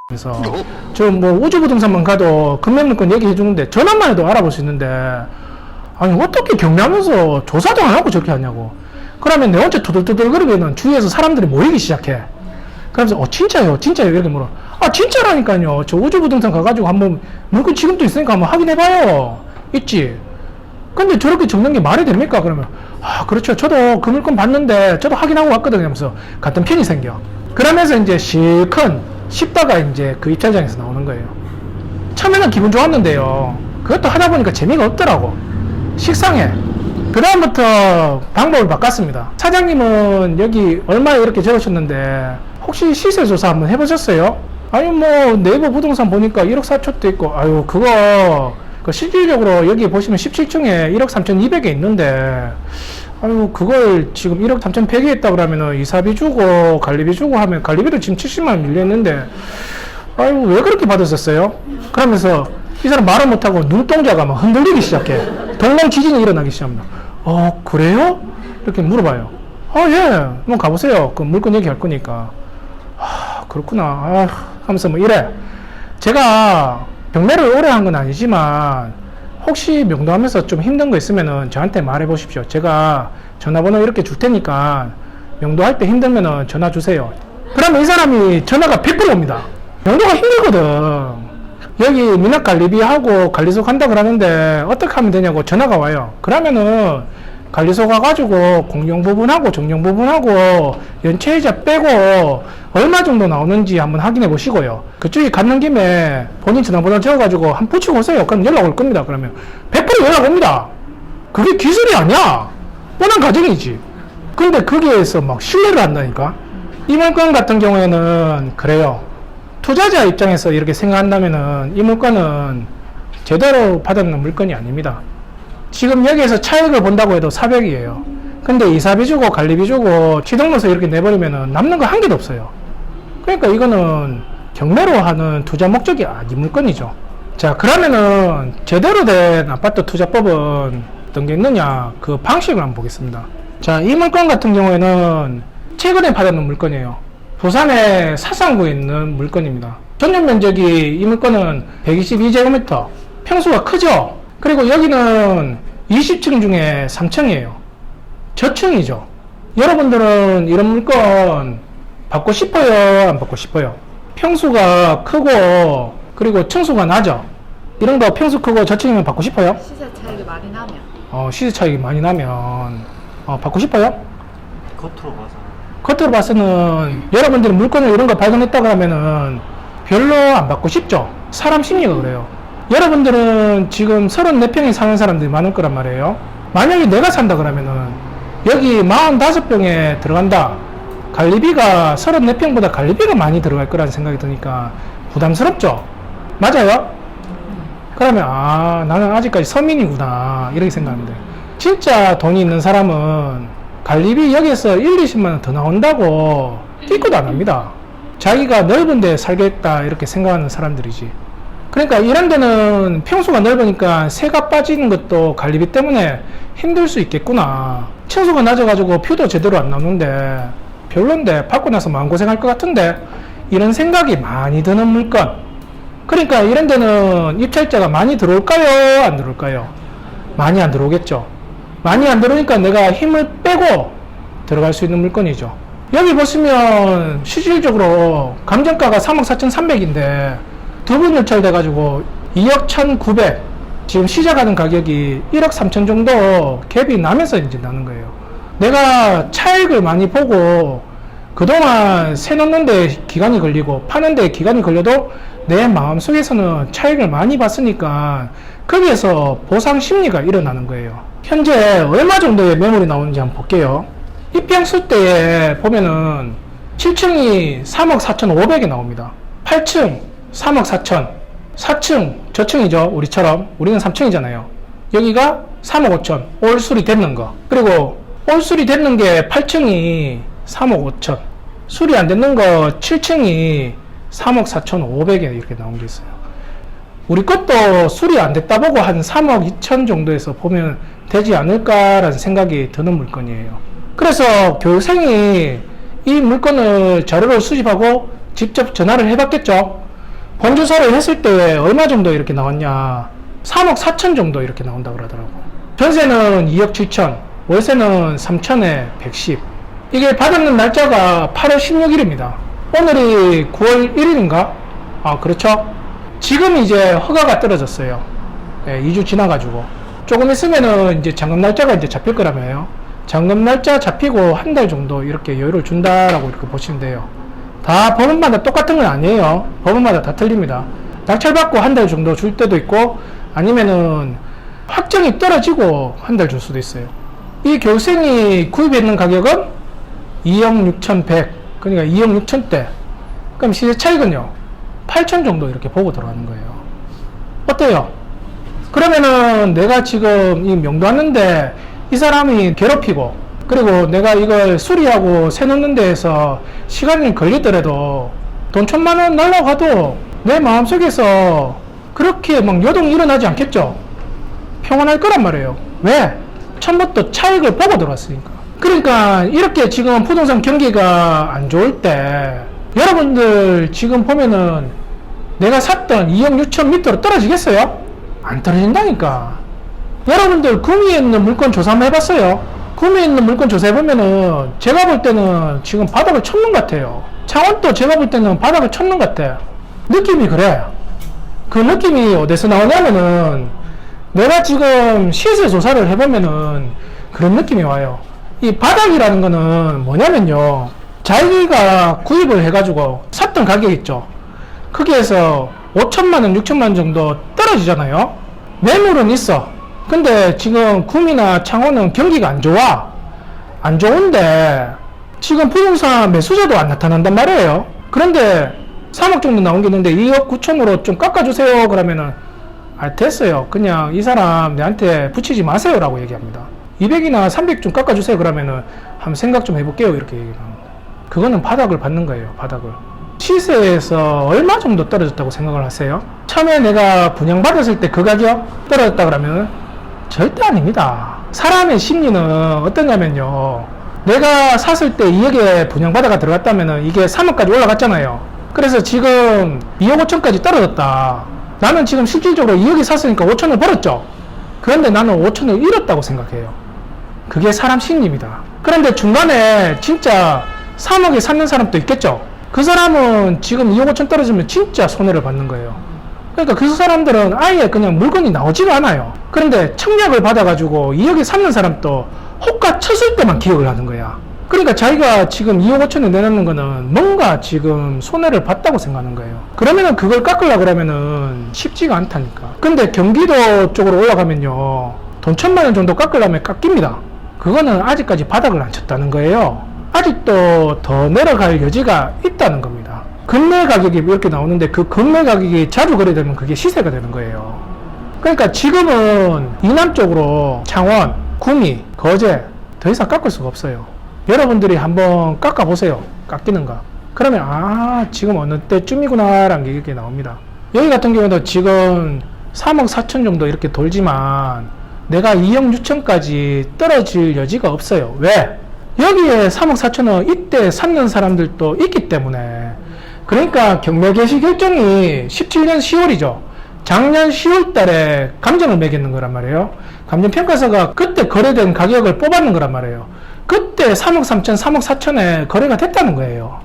그래서 저 뭐 우주부동산만 가도 급매물건 얘기해 주는데 전화만 해도 알아볼 수 있는데 아니 어떻게 경매하면서 조사도 안 하고 저렇게 하냐고. 그러면 내 혼자 투덜투덜거리면은 주위에서 사람들이 모이기 시작해. 그러면서 진짜요 진짜요 이렇게 물어. 아 진짜라니까요. 저 우주부동산 가가지고 한번 물건 지금도 있으니까 한번 확인해봐요. 있지. 근데 저렇게 적는 게 말이 됩니까? 그러면 아 그렇죠. 저도 그 물건 봤는데 저도 확인하고 왔거든요 하면서 같은 편이 생겨. 그러면서 이제 실컷 씹다가 이제 그 입찰장에서 나오는 거예요. 처음에는 기분 좋았는데요. 그것도 하다 보니까 재미가 없더라고. 식상해. 그 다음부터 방법을 바꿨습니다. 사장님은 여기 얼마에 이렇게 적으셨는데 혹시 시세 조사 한번 해보셨어요? 아니 뭐 네이버 부동산 보니까 1억 4천도 있고 아유 그거 실질적으로 여기 보시면 17층에 1억 3,200에 있는데 아유 그걸 지금 1억 3,100에 있다 그러면은 이사비 주고 관리비 주고 하면 관리비도 지금 70만원 밀렸는데 아유 왜 그렇게 받았었어요? 그러면서 이 사람 말을 못하고 눈동자가 막 흔들리기 시작해. 동방 지진이 일어나기 시작합니다. 그래요? 이렇게 물어봐요. 예 한번 가보세요. 그 물건 얘기할 거니까. 그렇구나 하면서 뭐 이래. 제가 경매를 오래 한 건 아니지만 혹시 명도하면서 좀 힘든 거 있으면은 저한테 말해 보십시오. 제가 전화번호 이렇게 줄 테니까 명도할 때 힘들면은 전화 주세요. 그러면 이 사람이 전화가 100% 옵니다. 명도가 힘들거든. 여기 민학관리비하고 관리소 간다 그러는데 어떻게 하면 되냐고 전화가 와요. 그러면은 관리소 가가지고 공용 부분하고 정용 부분하고 연체이자 빼고 얼마 정도 나오는지 한번 확인해 보시고요. 그쪽에 가는 김에 본인 전화번호 적어가지고 한번 붙이고 오세요. 그럼 연락 올 겁니다. 그러면 100% 연락 옵니다. 그게 기술이 아니야. 뻔한 가정이지. 근데 거기에서 막 신뢰를 한다니까. 이 물건 같은 경우에는 그래요. 투자자 입장에서 이렇게 생각한다면은 이 물건은 제대로 받았는 물건이 아닙니다. 지금 여기에서 차익을 본다고 해도 400이에요. 근데 이사비 주고 관리비 주고 취득로서 이렇게 내버리면은 남는 거 한 개도 없어요. 그러니까 이거는 경매로 하는 투자 목적이 아닌 물건이죠. 자, 그러면은 제대로 된 아파트 투자법은 어떤 게 있느냐, 그 방식을 한번 보겠습니다. 자, 이 물건 같은 경우에는 최근에 받았는 물건이에요. 부산의 사상구에 있는 물건입니다. 전용 면적이 이 물건은 122제곱미터, 평수가 크죠? 그리고 여기는 20층 중에 3층이에요. 저층이죠. 여러분들은 이런 물건 받고 싶어요? 안 받고 싶어요? 평수가 크고 그리고 층수가 낮아. 이런 거 평수 크고 저층이면 받고 싶어요? 시세 차익이 많이 나면. 시세 차익이 많이 나면 받고 싶어요? 겉으로 봐서는 여러분들이 물건을 이런 거 발견했다고 하면은 별로 안 받고 싶죠. 사람 심리가 그래요. 여러분들은 지금 34평에 사는 사람들이 많을 거란 말이에요. 만약에 내가 산다 그러면은 여기 45평에 들어간다. 관리비가 34평보다 관리비가 많이 들어갈 거라는 생각이 드니까 부담스럽죠? 맞아요? 그러면 나는 아직까지 서민이구나 이렇게 생각하면 돼요. 진짜 돈이 있는 사람은 관리비 여기에서 1, 20만 원 더 나온다고 뛸 것도 안 합니다. 자기가 넓은 데 살겠다 이렇게 생각하는 사람들이지. 그러니까 이런 데는 평수가 넓으니까 새가 빠지는 것도 관리비 때문에 힘들 수 있겠구나. 층수가 낮아가지고 뷰도 제대로 안 나오는데 별론데 받고 나서 마음고생할 것 같은데 이런 생각이 많이 드는 물건. 그러니까 이런 데는 입찰자가 많이 들어올까요? 안 들어올까요? 많이 안 들어오겠죠. 많이 안 들어오니까 내가 힘을 빼고 들어갈 수 있는 물건이죠. 여기 보시면 실질적으로 감정가가 3억 4,300인데 두 번 유찰돼 가지고 2억 1,900, 지금 시작하는 가격이 1억 3천 정도 갭이 나면서 이제 나는 거예요. 내가 차익을 많이 보고 그동안 세 넣는데 기간이 걸리고 파는데 기간이 걸려도 내 마음속에서는 차익을 많이 봤으니까 거기에서 보상 심리가 일어나는 거예요. 현재 얼마 정도의 매물이 나오는지 한번 볼게요. 입평 때에 보면은 7층이 3억 4,500에 나옵니다. 8층 3억 4천, 4층 저층이죠. 우리처럼 우리는 3층이잖아요. 여기가 3억 5천 올수리 됐는 거, 그리고 올수리 됐는 게 8층이 3억 5천, 수리 안 됐는 거 7층이 3억 4,500에 이렇게 나온 게 있어요. 우리 것도 수리 안 됐다 보고 한 3억 2천 정도에서 보면 되지 않을까라는 생각이 드는 물건이에요. 그래서 교육생이 이 물건을 자료를 수집하고 직접 전화를 해봤겠죠. 본주사를 했을 때 얼마 정도 이렇게 나왔냐, 3억 4천 정도 이렇게 나온다고 그러더라고. 전세는 2억 7천, 월세는 3천에 110. 이게 받는 날짜가 8월 16일입니다. 오늘이 9월 1일인가? 그렇죠. 지금 이제 허가가 떨어졌어요. 2주 지나가지고 조금 있으면은 이제 잔금 날짜가 이제 잡힐 거라며요. 잔금 날짜 잡히고 한 달 정도 이렇게 여유를 준다라고 이렇게 보시면 돼요. 다 법원마다 똑같은 건 아니에요. 법원마다 다 틀립니다. 낙찰받고 한 달 정도 줄 때도 있고 아니면은 확정이 떨어지고 한 달 줄 수도 있어요. 이 교육생이 구입했는 가격은 2억 6,100, 그러니까 2억 6천대. 그럼 시세 차익은요 8천 정도 이렇게 보고 들어가는 거예요. 어때요? 그러면은 내가 지금 이 명도 왔는데 이 사람이 괴롭히고, 그리고 내가 이걸 수리하고 새 넣는 데에서 시간이 걸리더라도 돈 1,000만 원 날라가도 내 마음속에서 그렇게 막 요동이 일어나지 않겠죠? 평온할 거란 말이에요. 왜? 처음부터 차익을 보고 들어왔으니까. 그러니까 이렇게 지금 부동산 경기가 안 좋을 때 여러분들 지금 보면은 내가 샀던 2억 6천 밑으로 떨어지겠어요? 안 떨어진다니까. 여러분들 구미에 있는 물건 조사 한번 해봤어요? 구미에 있는 물건 조사해보면은 제가 볼 때는 지금 바닥을 쳤는 것 같아요. 창원도 제가 볼 때는 바닥을 쳤는 것 같아. 느낌이 그래. 그 느낌이 어디서 나오냐면은 내가 지금 시세 조사를 해보면은 그런 느낌이 와요. 이 바닥이라는 거는 뭐냐면요, 자기가 구입을 해가지고 샀던 가격 있죠. 거기에서 5천만원 6천만원 정도 떨어지잖아요. 매물은 있어. 근데 지금 구미나 창원은 경기가 안 좋아. 안 좋은데 지금 부동산 매수자도 안 나타난단 말이에요. 그런데 3억 정도 나온 게 있는데 2억 9천으로 좀 깎아주세요 그러면은 됐어요, 그냥 이 사람 내한테 붙이지 마세요 라고 얘기합니다. 200이나 300 좀 깎아주세요 그러면은 한번 생각 좀 해볼게요 이렇게 얘기합니다. 그거는 바닥을 받는 거예요. 바닥을. 시세에서 얼마 정도 떨어졌다고 생각을 하세요? 처음에 내가 분양받았을 때 그 가격 떨어졌다 그러면 절대 아닙니다. 사람의 심리는 어떠냐면요, 내가 샀을 때 2억에 분양받아가 들어갔다면 이게 3억까지 올라갔잖아요. 그래서 지금 2억 5천까지 떨어졌다. 나는 지금 실질적으로 2억에 샀으니까 5천을 벌었죠. 그런데 나는 5천을 잃었다고 생각해요. 그게 사람 심리입니다. 그런데 중간에 진짜 3억에 샀는 사람도 있겠죠. 그 사람은 지금 2억 5천 떨어지면 진짜 손해를 받는 거예요. 그러니까 그 사람들은 아예 그냥 물건이 나오지가 않아요. 그런데 청약을 받아가지고 2억에 샀는 사람도 호가 쳤을 때만 기억을 하는 거야. 그러니까 자기가 지금 2억 5천에 내놓는 거는 뭔가 지금 손해를 봤다고 생각하는 거예요. 그러면은 그걸 깎으려고 그러면은 쉽지가 않다니까. 근데 경기도 쪽으로 올라가면요, 돈 1,000만 원 정도 깎으려면 깎입니다. 그거는 아직까지 바닥을 안 쳤다는 거예요. 아직도 더 내려갈 여지가 있다는 겁니다. 금매 가격이 이렇게 나오는데 그 금매 가격이 자주 거래되면 그게 시세가 되는 거예요. 그러니까 지금은 이남 쪽으로 창원, 구미, 거제 더 이상 깎을 수가 없어요. 여러분들이 한번 깎아보세요. 깎이는가. 그러면 아, 지금 어느 때쯤이구나 라는 게 이렇게 나옵니다. 여기 같은 경우도 지금 3억 4천 정도 이렇게 돌지만 내가 2억 6천까지 떨어질 여지가 없어요. 왜? 여기에 3억 4천원 이때 샀는 사람들도 있기 때문에. 그러니까 경매 개시 결정이 17년 10월이죠. 작년 10월 달에 감정을 매겼는 거란 말이에요. 감정평가서가 그때 거래된 가격을 뽑았는 거란 말이에요. 그때 3억 3천, 3억 4천에 거래가 됐다는 거예요.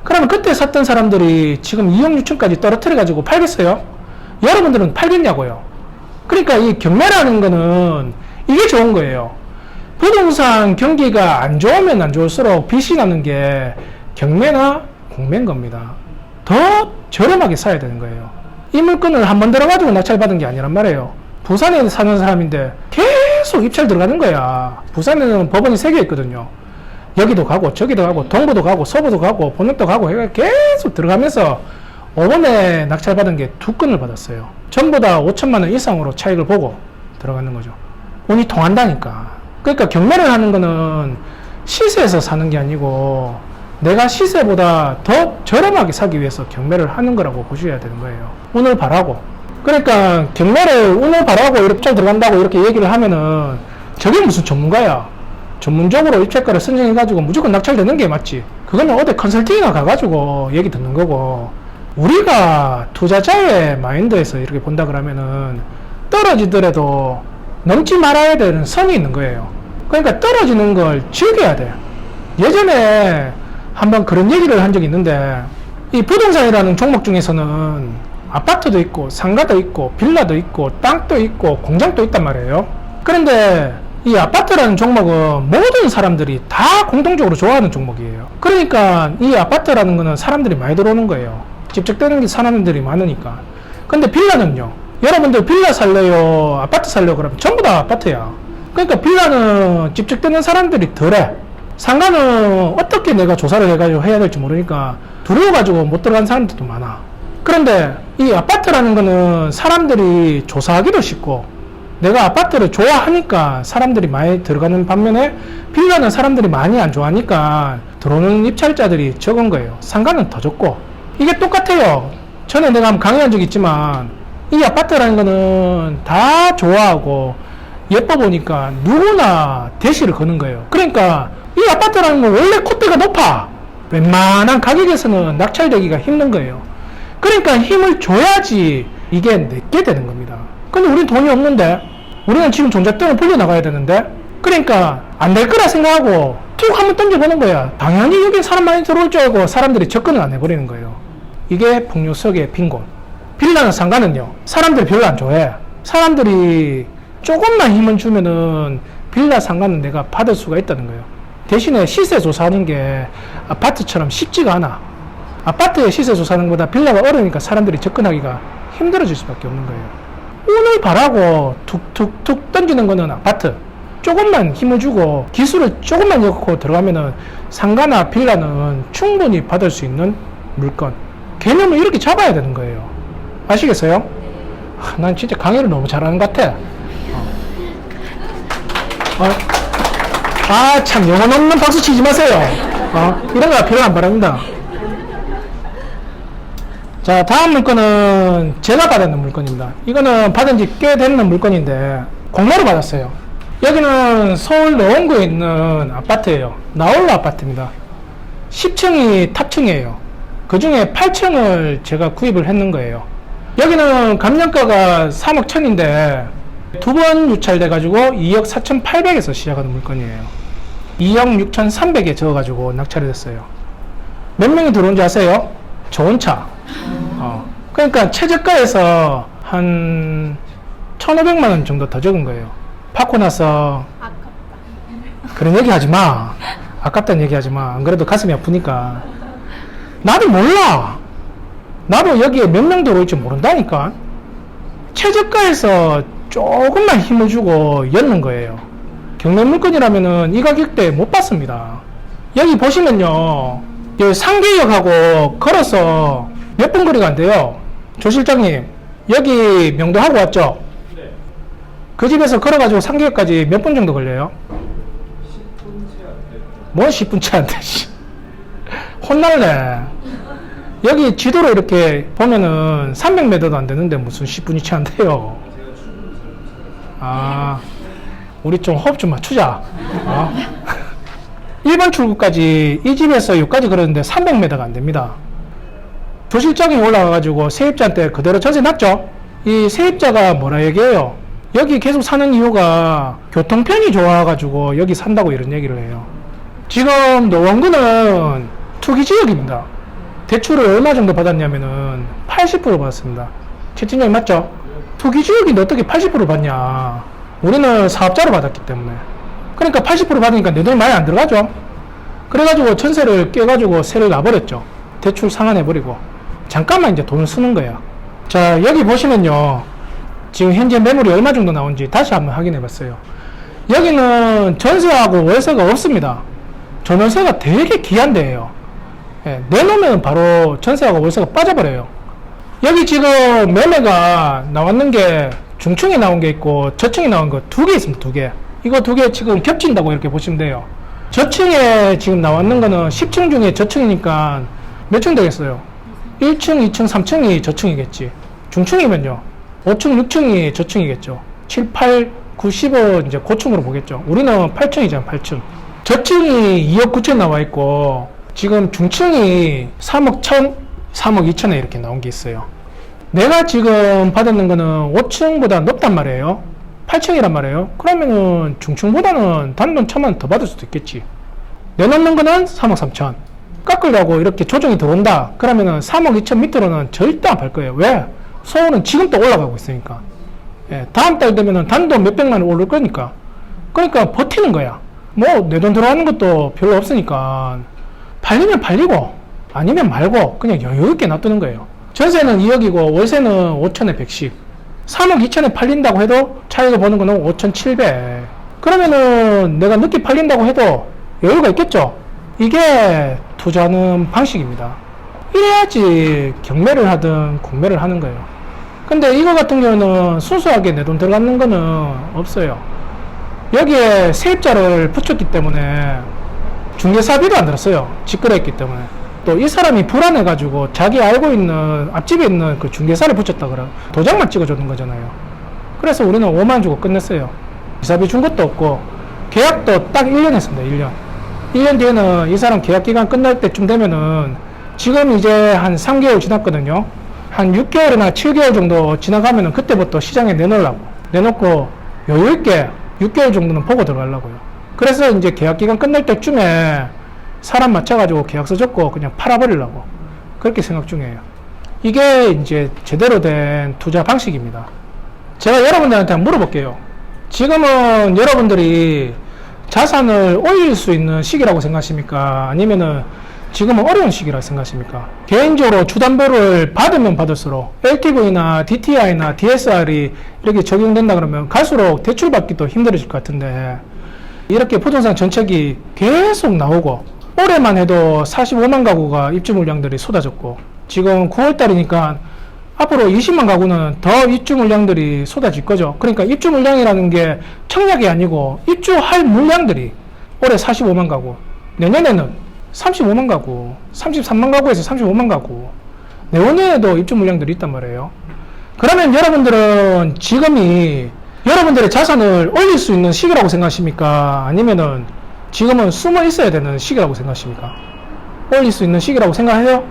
그러면 그때 샀던 사람들이 지금 2억 6천까지 떨어뜨려가지고 팔겠어요? 여러분들은 팔겠냐고요? 그러니까 이 경매라는 거는 이게 좋은 거예요. 부동산 경기가 안 좋으면 안 좋을수록 빚이 나는 게 경매나 공매인 겁니다. 더 저렴하게 사야 되는 거예요. 이 물건을 한번 들어가지고 낙찰받은 게 아니란 말이에요. 부산에 사는 사람인데 계속 입찰 들어가는 거야. 부산에는 법원이 3개 있거든요. 여기도 가고 저기도 가고 동부도 가고 서부도 가고 본역도 가고 계속 들어가면서 5번에 낙찰받은 게 2건을 받았어요. 전부 다 5천만 원 이상으로 차익을 보고 들어가는 거죠. 운이 통한다니까. 그러니까 경매를 하는 거는 시세에서 사는 게 아니고 내가 시세보다 더 저렴하게 사기 위해서 경매를 하는 거라고 보셔야 되는 거예요. 운을 바라고. 그러니까 경매를 운을 바라고 이렇게 입찰 들어간다고 이렇게 얘기를 하면은 저게 무슨 전문가야. 전문적으로 입찰가를 선정해가지고 무조건 낙찰되는 게 맞지. 그거는 어디 컨설팅이나 가가지고 얘기 듣는 거고, 우리가 투자자의 마인드에서 이렇게 본다 그러면은 떨어지더라도 넘지 말아야 되는 선이 있는 거예요. 그러니까 떨어지는 걸 즐겨야 돼. 예전에 한번 그런 얘기를 한 적이 있는데, 이 부동산이라는 종목 중에서는 아파트도 있고 상가도 있고 빌라도 있고 땅도 있고 공장도 있단 말이에요. 그런데 이 아파트라는 종목은 모든 사람들이 다 공통적으로 좋아하는 종목이에요. 그러니까 이 아파트라는 거는 사람들이 많이 들어오는 거예요. 집적되는 게 사람들이 많으니까. 근데 빌라는요, 여러분들 빌라 살래요, 아파트 살래요? 그러면 전부 다 아파트야. 그러니까 빌라는 집적되는 사람들이 덜해. 상가는 어떻게 내가 조사를 해가지고 해야 될지 모르니까 두려워가지고 못 들어간 사람들도 많아. 그런데 이 아파트라는 거는 사람들이 조사하기도 쉽고 내가 아파트를 좋아하니까 사람들이 많이 들어가는 반면에 빌라는 사람들이 많이 안 좋아하니까 들어오는 입찰자들이 적은 거예요. 상가는 더 적고. 이게 똑같아요. 전에 내가 한번 강의한 적이 있지만 이 아파트라는 거는 다 좋아하고 예뻐 보니까 누구나 대시를 거는 거예요. 그러니까 이 아파트라는 건 원래 콧대가 높아. 웬만한 가격에서는 낙찰되기가 힘든 거예요. 그러니까 힘을 줘야지 이게 내게 되는 겁니다. 근데 우린 돈이 없는데, 우리는 지금 종잣돈을 불려나가야 되는데, 그러니까 안 될 거라 생각하고 툭 한번 던져보는 거야. 당연히 여기 사람 많이 들어올 줄 알고 사람들이 접근을 안 해버리는 거예요. 이게 폭력석의 빈곤. 빌라는 상가는요, 사람들이 별로 안 좋아해. 사람들이 조금만 힘을 주면은 빌라 상가는 내가 받을 수가 있다는 거예요. 대신에 시세 조사하는 게 아파트처럼 쉽지가 않아. 아파트에 시세 조사하는 것보다 빌라가 어려우니까 사람들이 접근하기가 힘들어질 수밖에 없는 거예요. 운을 바라고 툭툭툭 던지는 거는 아파트. 조금만 힘을 주고 기술을 조금만 넣고 들어가면은 상가나 빌라는 충분히 받을 수 있는 물건. 개념을 이렇게 잡아야 되는 거예요. 아시겠어요? 난 진짜 강의를 너무 잘하는 것 같아. 참, 영혼 없는 박수 치지 마세요. 이런 거 필요 안 바랍니다. 자, 다음 물건은 제가 받았는 물건입니다. 이거는 받은 지 꽤 됐는 물건인데 공매로 받았어요. 여기는 서울 노원구에 있는 아파트예요. 나홀로 아파트입니다. 10층이 탑층이에요. 그 중에 8층을 제가 구입을 했는 거예요. 여기는 감정가가 3억 1천인데 두 번 유찰돼 가지고 2억 4,800에서 시작하는 물건이에요. 2억 6,300에 적어가지고 낙찰이 됐어요. 몇 명이 들어온지 아세요? 좋은 차. 그러니까 최저가에서 한 1,500만 원 정도 더 적은 거예요. 받고 나서 아깝다. 그런 얘기 하지 마. 아깝다는 얘기하지만 안 그래도 가슴이 아프니까. 나도 몰라. 나도 여기에 몇 명 들어올지 모른다니까. 최저가에서 조금만 힘을 주고 였는 거예요. 경매 물건이라면은 이 가격대에 못 받습니다. 여기 보시면요, 여기 상계역하고 걸어서 몇 분 거리가 안 돼요. 조 실장님, 여기 명도하고 왔죠? 네. 그 집에서 걸어가지고 상계역까지 몇 분 정도 걸려요? 10분 채 안 돼. 뭔 10분 채 안 돼, 씨. 혼날래. 여기 지도로 이렇게 보면은 300m도 안 되는데 무슨 10분이 채 안 돼요. 제가 출근을 잘못해요. 아, 우리 좀 호흡 좀 맞추자. 어? 1번 출구까지 이 집에서 여기까지 걸었는데 300m가 안 됩니다. 조 실장이 올라가가지고 세입자한테 그대로 전세 났죠? 이 세입자가 뭐라 얘기해요? 여기 계속 사는 이유가 교통편이 좋아가지고 여기 산다고 이런 얘기를 해요. 지금 노원구는 투기지역입니다. 대출을 얼마 정도 받았냐면은 80% 받았습니다. 최팀장님 맞죠? 투기지역인데 어떻게 80% 받냐? 우리는 사업자로 받았기 때문에. 그러니까 80% 받으니까 내 돈이 많이 안 들어가죠. 그래가지고 전세를 깨가지고 세를 놔버렸죠. 대출 상환해버리고 잠깐만 이제 돈을 쓰는 거예요. 자, 여기 보시면요, 지금 현재 매물이 얼마 정도 나온지 다시 한번 확인해봤어요. 여기는 전세하고 월세가 없습니다. 전월세가 되게 귀한 데예요. 예, 내놓으면 바로 전세하고 월세가 빠져버려요. 여기 지금 매매가 나왔는 게 중층에 나온 게 있고 저층에 나온 거 두 개 있습니다. 두 개. 이거 두 개 지금 겹친다고 이렇게 보시면 돼요. 저층에 지금 나왔는 거는 10층 중에 저층이니까 몇 층 되겠어요? 1층, 2층, 3층이 저층이겠지. 중층이면요, 5층, 6층이 저층이겠죠. 7, 8, 9, 10은 이제 고층으로 보겠죠. 우리는 8층이잖아, 8층. 저층이 2억 9천 나와 있고, 지금 중층이 3억 1천, 3억 2천에 이렇게 나온 게 있어요. 내가 지금 받았는 거는 5층보다 높단 말이에요. 8층이란 말이에요. 그러면은 중층보다는 단돈 1,000만 더 받을 수도 있겠지. 내놓는 거는 3억 3천. 깎으려고 이렇게 조정이 들어온다. 그러면은 3억 2천 밑으로는 절대 안 팔 거예요. 왜? 서울은 지금 또 올라가고 있으니까. 예, 다음 달 되면은 단돈 몇백만 원 오를 거니까. 그러니까 버티는 거야. 뭐 내 돈 들어가는 것도 별로 없으니까 팔리면 팔리고 아니면 말고 그냥 여유 있게 놔두는 거예요. 전세는 2억이고 월세는 5천에 110. 3억 2천에 팔린다고 해도 차익을 보는 거는 5,700. 그러면은 내가 늦게 팔린다고 해도 여유가 있겠죠. 이게 투자하는 방식입니다. 이래야지 경매를 하든 국매를 하는 거예요. 근데 이거 같은 경우는 순수하게 내 돈 들어가는 거는 없어요. 여기에 세입자를 붙였기 때문에 중개사비도 안 들었어요. 직거래했기 때문에. 또 이 사람이 불안해가지고 자기 알고 있는 앞집에 있는 그 중개사를 붙였다 그래. 도장만 찍어주는 거잖아요. 그래서 우리는 5만 주고 끝냈어요. 이사비 준 것도 없고 계약도 딱 1년 했습니다. 1년. 1년 뒤에는 이 사람 계약 기간 끝날 때쯤 되면은 지금 이제 한 3개월 지났거든요. 한 6개월이나 7개월 정도 지나가면은 그때부터 시장에 내놓으려고. 내놓고 여유있게 6개월 정도는 보고 들어가려고요. 그래서 이제 계약 기간 끝날 때쯤에 사람 맞춰가지고 계약서 적고 그냥 팔아버리려고 그렇게 생각 중이에요. 이게 이제 제대로 된 투자 방식입니다. 제가 여러분들한테 한번 물어볼게요. 지금은 여러분들이 자산을 올릴 수 있는 시기라고 생각하십니까? 아니면은 지금은 어려운 시기라고 생각하십니까? 개인적으로 주담보를 받으면 받을수록 LTV나 DTI나 DSR이 이렇게 적용된다 그러면 갈수록 대출받기도 힘들어질 것 같은데, 이렇게 부동산 정책이 계속 나오고 올해만 해도 45만 가구가 입주 물량들이 쏟아졌고, 지금 9월달이니까 앞으로 20만 가구는 더 입주 물량들이 쏟아질 거죠. 그러니까 입주 물량이라는 게 청약이 아니고 입주할 물량들이 올해 45만 가구, 내년에는 35만 가구, 33만 가구에서 35만 가구, 내년에도 입주 물량들이 있단 말이에요. 그러면 여러분들은 지금이 여러분들의 자산을 올릴 수 있는 시기라고 생각하십니까? 아니면은 지금은 숨어 있어야 되는 시기라고 생각하십니까? 올릴 수 있는 시기라고 생각해요?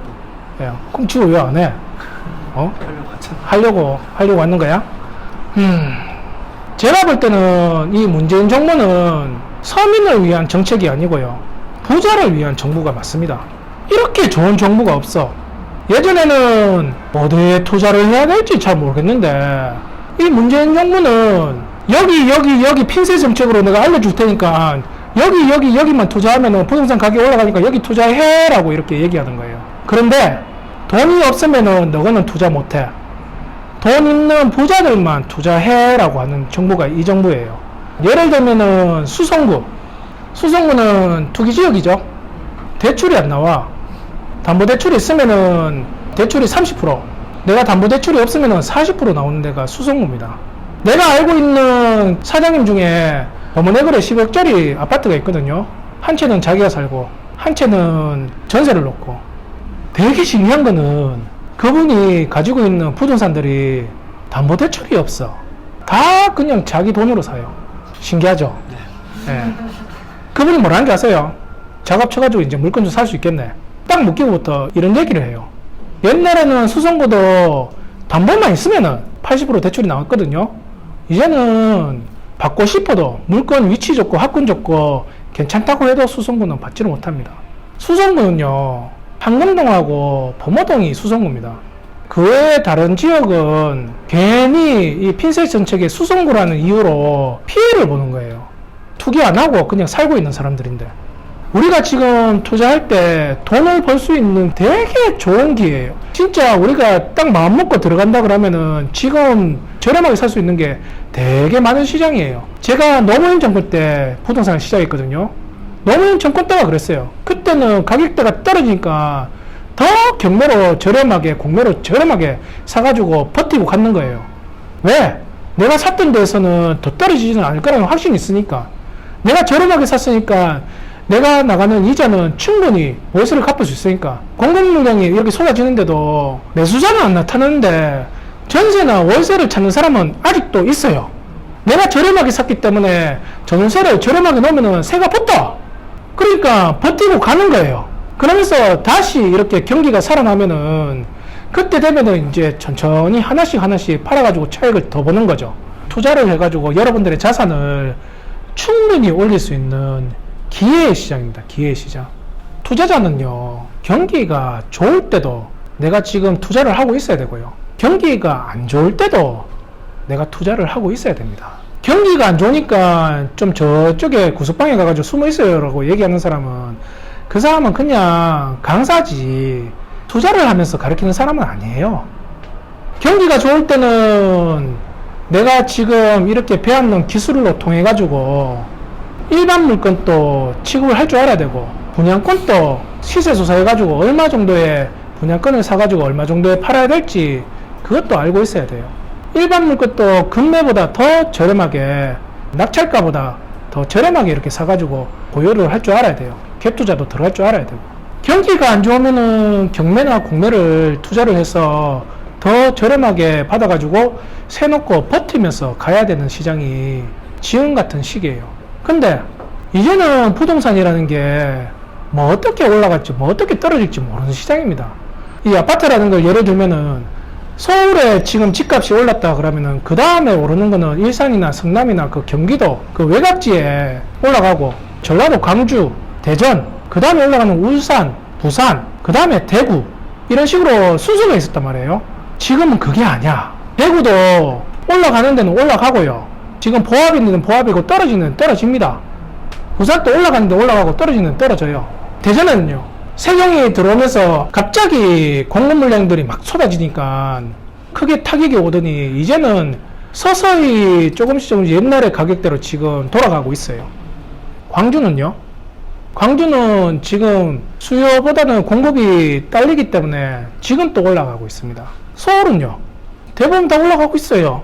예, 그럼 지금 왜 안 해? 하려고 왔는 거야? 제가 볼 때는 이 문재인 정부는 서민을 위한 정책이 아니고요, 부자를 위한 정부가 맞습니다. 이렇게 좋은 정부가 없어. 예전에는 어디에 투자를 해야 될지 잘 모르겠는데, 이 문재인 정부는 여기 핀셋 정책으로 내가 알려줄 테니까 여기만 투자하면은 부동산 가격이 올라가니까 여기 투자해라고 이렇게 얘기하는 거예요. 그런데 돈이 없으면은 너거는 투자 못해. 돈 있는 부자들만 투자해라고 하는 정부가 이 정부예요. 예를 들면은 수성구는 투기지역이죠. 대출이 안 나와. 담보대출이 있으면은 대출이 30%, 내가 담보대출이 없으면은 40% 나오는 데가 수성구입니다. 내가 알고 있는 사장님 중에 범원에그래 10억짜리 아파트가 있거든요. 한 채는 자기가 살고 한 채는 전세를 놓고. 되게 신기한 거는 그분이 가지고 있는 부동산들이 담보대출이 없어. 다 그냥 자기 돈으로 사요. 신기하죠? 네. 그분이 뭐라는 줄 아세요? 작업 쳐가지고 이제 물건 좀 살 수 있겠네. 딱 묶이고부터 이런 얘기를 해요. 옛날에는 수성구도 담보만 있으면은 80% 대출이 나왔거든요. 이제는 받고 싶어도 물건 위치 좋고 학군 좋고 괜찮다고 해도 수성구는 받지를 못합니다. 수성구는요, 한금동하고 범어동이 수성구입니다. 그 외에 다른 지역은 괜히 이 핀셋 정책의 수성구라는 이유로 피해를 보는 거예요. 투기 안 하고 그냥 살고 있는 사람들인데, 우리가 지금 투자할 때 돈을 벌 수 있는 되게 좋은 기회예요. 진짜 우리가 딱 마음 먹고 들어간다 그러면은 지금 저렴하게 살 수 있는 게 되게 많은 시장이에요. 제가 노무현 정권 때 부동산을 시작했거든요. 노무현 정권 때가 그랬어요. 그때는 가격대가 떨어지니까 더 경매로 저렴하게, 공매로 저렴하게 사가지고 버티고 갔는 거예요. 왜? 내가 샀던 데에서는 더 떨어지지는 않을 거라는 확신이 있으니까. 내가 저렴하게 샀으니까 내가 나가는 이자는 충분히 월세를 갚을 수 있으니까. 공급 물량이 이렇게 쏟아지는데도 매수자는 안 나타나는데 전세나 월세를 찾는 사람은 아직도 있어요. 내가 저렴하게 샀기 때문에 전세를 저렴하게 넣으면 세가 붙어. 그러니까 버티고 가는 거예요. 그러면서 다시 이렇게 경기가 살아나면은 그때 되면은 이제 천천히 하나씩 팔아가지고 차익을 더 보는 거죠. 투자를 해가지고 여러분들의 자산을 충분히 올릴 수 있는 기회의 시장입니다. 기회의 시장. 투자자는요, 경기가 좋을 때도 내가 지금 투자를 하고 있어야 되고요. 경기가 안 좋을 때도 내가 투자를 하고 있어야 됩니다. 경기가 안 좋으니까 좀 저쪽에 구석방에 가가지고 숨어 있어요 라고 얘기하는 사람은 그 사람은 그냥 강사지 투자를 하면서 가르치는 사람은 아니에요. 경기가 좋을 때는 내가 지금 이렇게 배웠는 기술로 통해 가지고 일반 물건도 취급을 할 줄 알아야 되고, 분양권도 시세 조사해 가지고 얼마 정도의 분양권을 사 가지고 얼마 정도에 팔아야 될지 그것도 알고 있어야 돼요. 일반 물건도 금매보다 더 저렴하게, 낙찰가보다 더 저렴하게 이렇게 사 가지고 보유를 할 줄 알아야 돼요. 갭 투자도 들어갈 줄 알아야 되고. 경기가 안 좋으면은 경매나 공매를 투자를 해서 더 저렴하게 받아 가지고 세 놓고 버티면서 가야 되는 시장이 지금 같은 시기예요. 근데 이제는 부동산이라는 게 뭐 어떻게 올라갈지 뭐 어떻게 떨어질지 모르는 시장입니다. 이 아파트라는 걸 예를 들면은 서울에 지금 집값이 올랐다 그러면은 그 다음에 오르는 거는 일산이나 성남이나 그 경기도 그 외곽지에 올라가고, 전라도 광주, 대전, 그 다음에 올라가는 울산, 부산, 그 다음에 대구, 이런 식으로 순서가 있었단 말이에요. 지금은 그게 아니야. 대구도 올라가는 데는 올라가고요, 지금 보합 있는 데는 보합이고 떨어지는 데는 떨어집니다. 부산도 올라가는 데 올라가고 떨어지는 데는 떨어져요. 대전에는요, 세경이 들어오면서 갑자기 공급 물량들이 막 쏟아지니까 크게 타격이 오더니 이제는 서서히 조금씩 옛날의 가격대로 지금 돌아가고 있어요. 광주는요, 광주는 지금 수요보다는 공급이 딸리기 때문에 지금 또 올라가고 있습니다. 서울은요, 대부분 다 올라가고 있어요.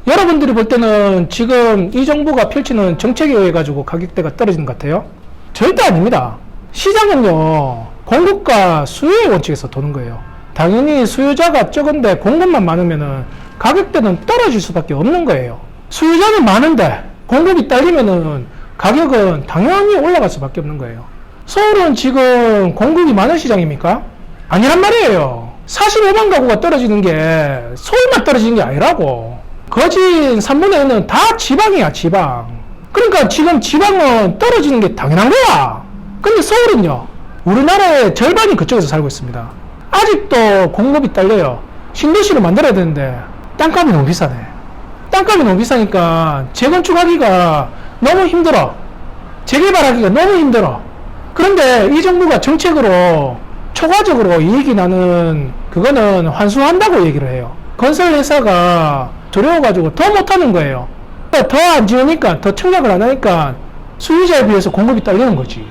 여러분들이 볼 때는 지금 이 정부가 펼치는 정책에 의해 가지고 가격대가 떨어지는 것 같아요? 절대 아닙니다. 시장은요, 공급과 수요의 원칙에서 도는 거예요. 당연히 수요자가 적은데 공급만 많으면은 가격대는 떨어질 수밖에 없는 거예요. 수요자는 많은데 공급이 딸리면은 가격은 당연히 올라갈 수밖에 없는 거예요. 서울은 지금 공급이 많은 시장입니까? 아니란 말이에요. 45만 가구가 떨어지는 게 서울만 떨어지는 게 아니라고. 거진 3분의 1은 다 지방이야, 지방. 그러니까 지금 지방은 떨어지는 게 당연한 거야. 근데 서울은요, 우리나라의 절반이 그쪽에서 살고 있습니다. 아직도 공급이 딸려요. 신도시를 만들어야 되는데 땅값이 너무 비싸네. 땅값이 너무 비싸니까 재건축하기가 너무 힘들어. 재개발하기가 너무 힘들어. 그런데 이 정부가 정책으로 초과적으로 이익이 나는 그거는 환수한다고 얘기를 해요. 건설회사가 두려워가지고 더 못하는 거예요. 더 안 지으니까, 더 청약을 안 하니까 수요자에 비해서 공급이 딸리는 거지.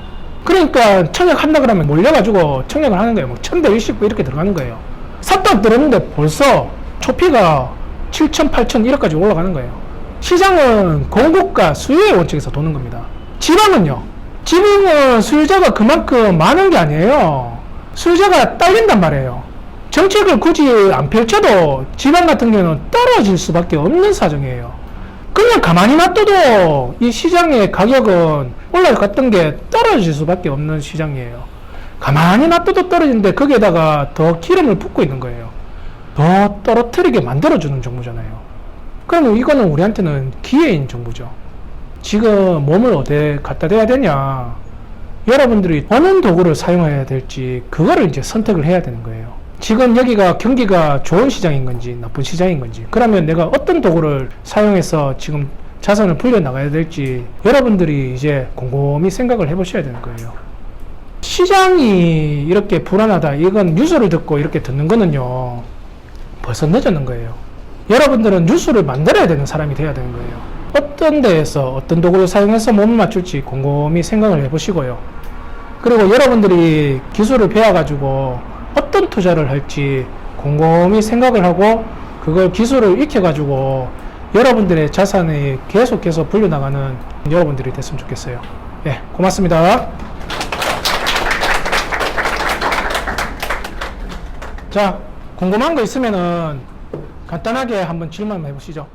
그러니까 청약한다 그러면 몰려가지고 청약을 하는 거예요. 뭐 1120부 이렇게 들어가는 거예요. 샀다 들었는데 벌써 초피가 7천, 8천 1억까지 올라가는 거예요. 시장은 공급과 수요의 원칙에서 도는 겁니다. 지방은요. 지방은 수요자가 그만큼 많은 게 아니에요. 수요자가 딸린단 말이에요. 정책을 굳이 안 펼쳐도 지방 같은 경우는 떨어질 수밖에 없는 사정이에요. 그냥 가만히 놔둬도 이 시장의 가격은 올라갔던 게 떨어질 수밖에 없는 시장이에요. 가만히 놔둬도 떨어지는데 거기에다가 더 기름을 붓고 있는 거예요. 더 떨어뜨리게 만들어주는 정부잖아요. 그러면 이거는 우리한테는 기회인 정부죠. 지금 몸을 어디에 갖다 대야 되냐. 여러분들이 어느 도구를 사용해야 될지 그거를 이제 선택을 해야 되는 거예요. 지금 여기가 경기가 좋은 시장인 건지 나쁜 시장인 건지, 그러면 내가 어떤 도구를 사용해서 지금 자산을 불려나가야 될지 여러분들이 이제 곰곰이 생각을 해보셔야 되는 거예요. 시장이 이렇게 불안하다, 이건 뉴스를 듣고 이렇게 듣는 거는요 벌써 늦었는 거예요. 여러분들은 뉴스를 만들어야 되는 사람이 돼야 되는 거예요. 어떤 데에서 어떤 도구를 사용해서 몸을 맞출지 곰곰이 생각을 해보시고요. 그리고 여러분들이 기술을 배워가지고 어떤 투자를 할지 곰곰이 생각을 하고 그걸 기술을 익혀가지고 여러분들의 자산이 계속해서 불려나가는 여러분들이 됐으면 좋겠어요. 예, 고맙습니다. 자, 궁금한 거 있으면은 간단하게 한번 질문 해보시죠.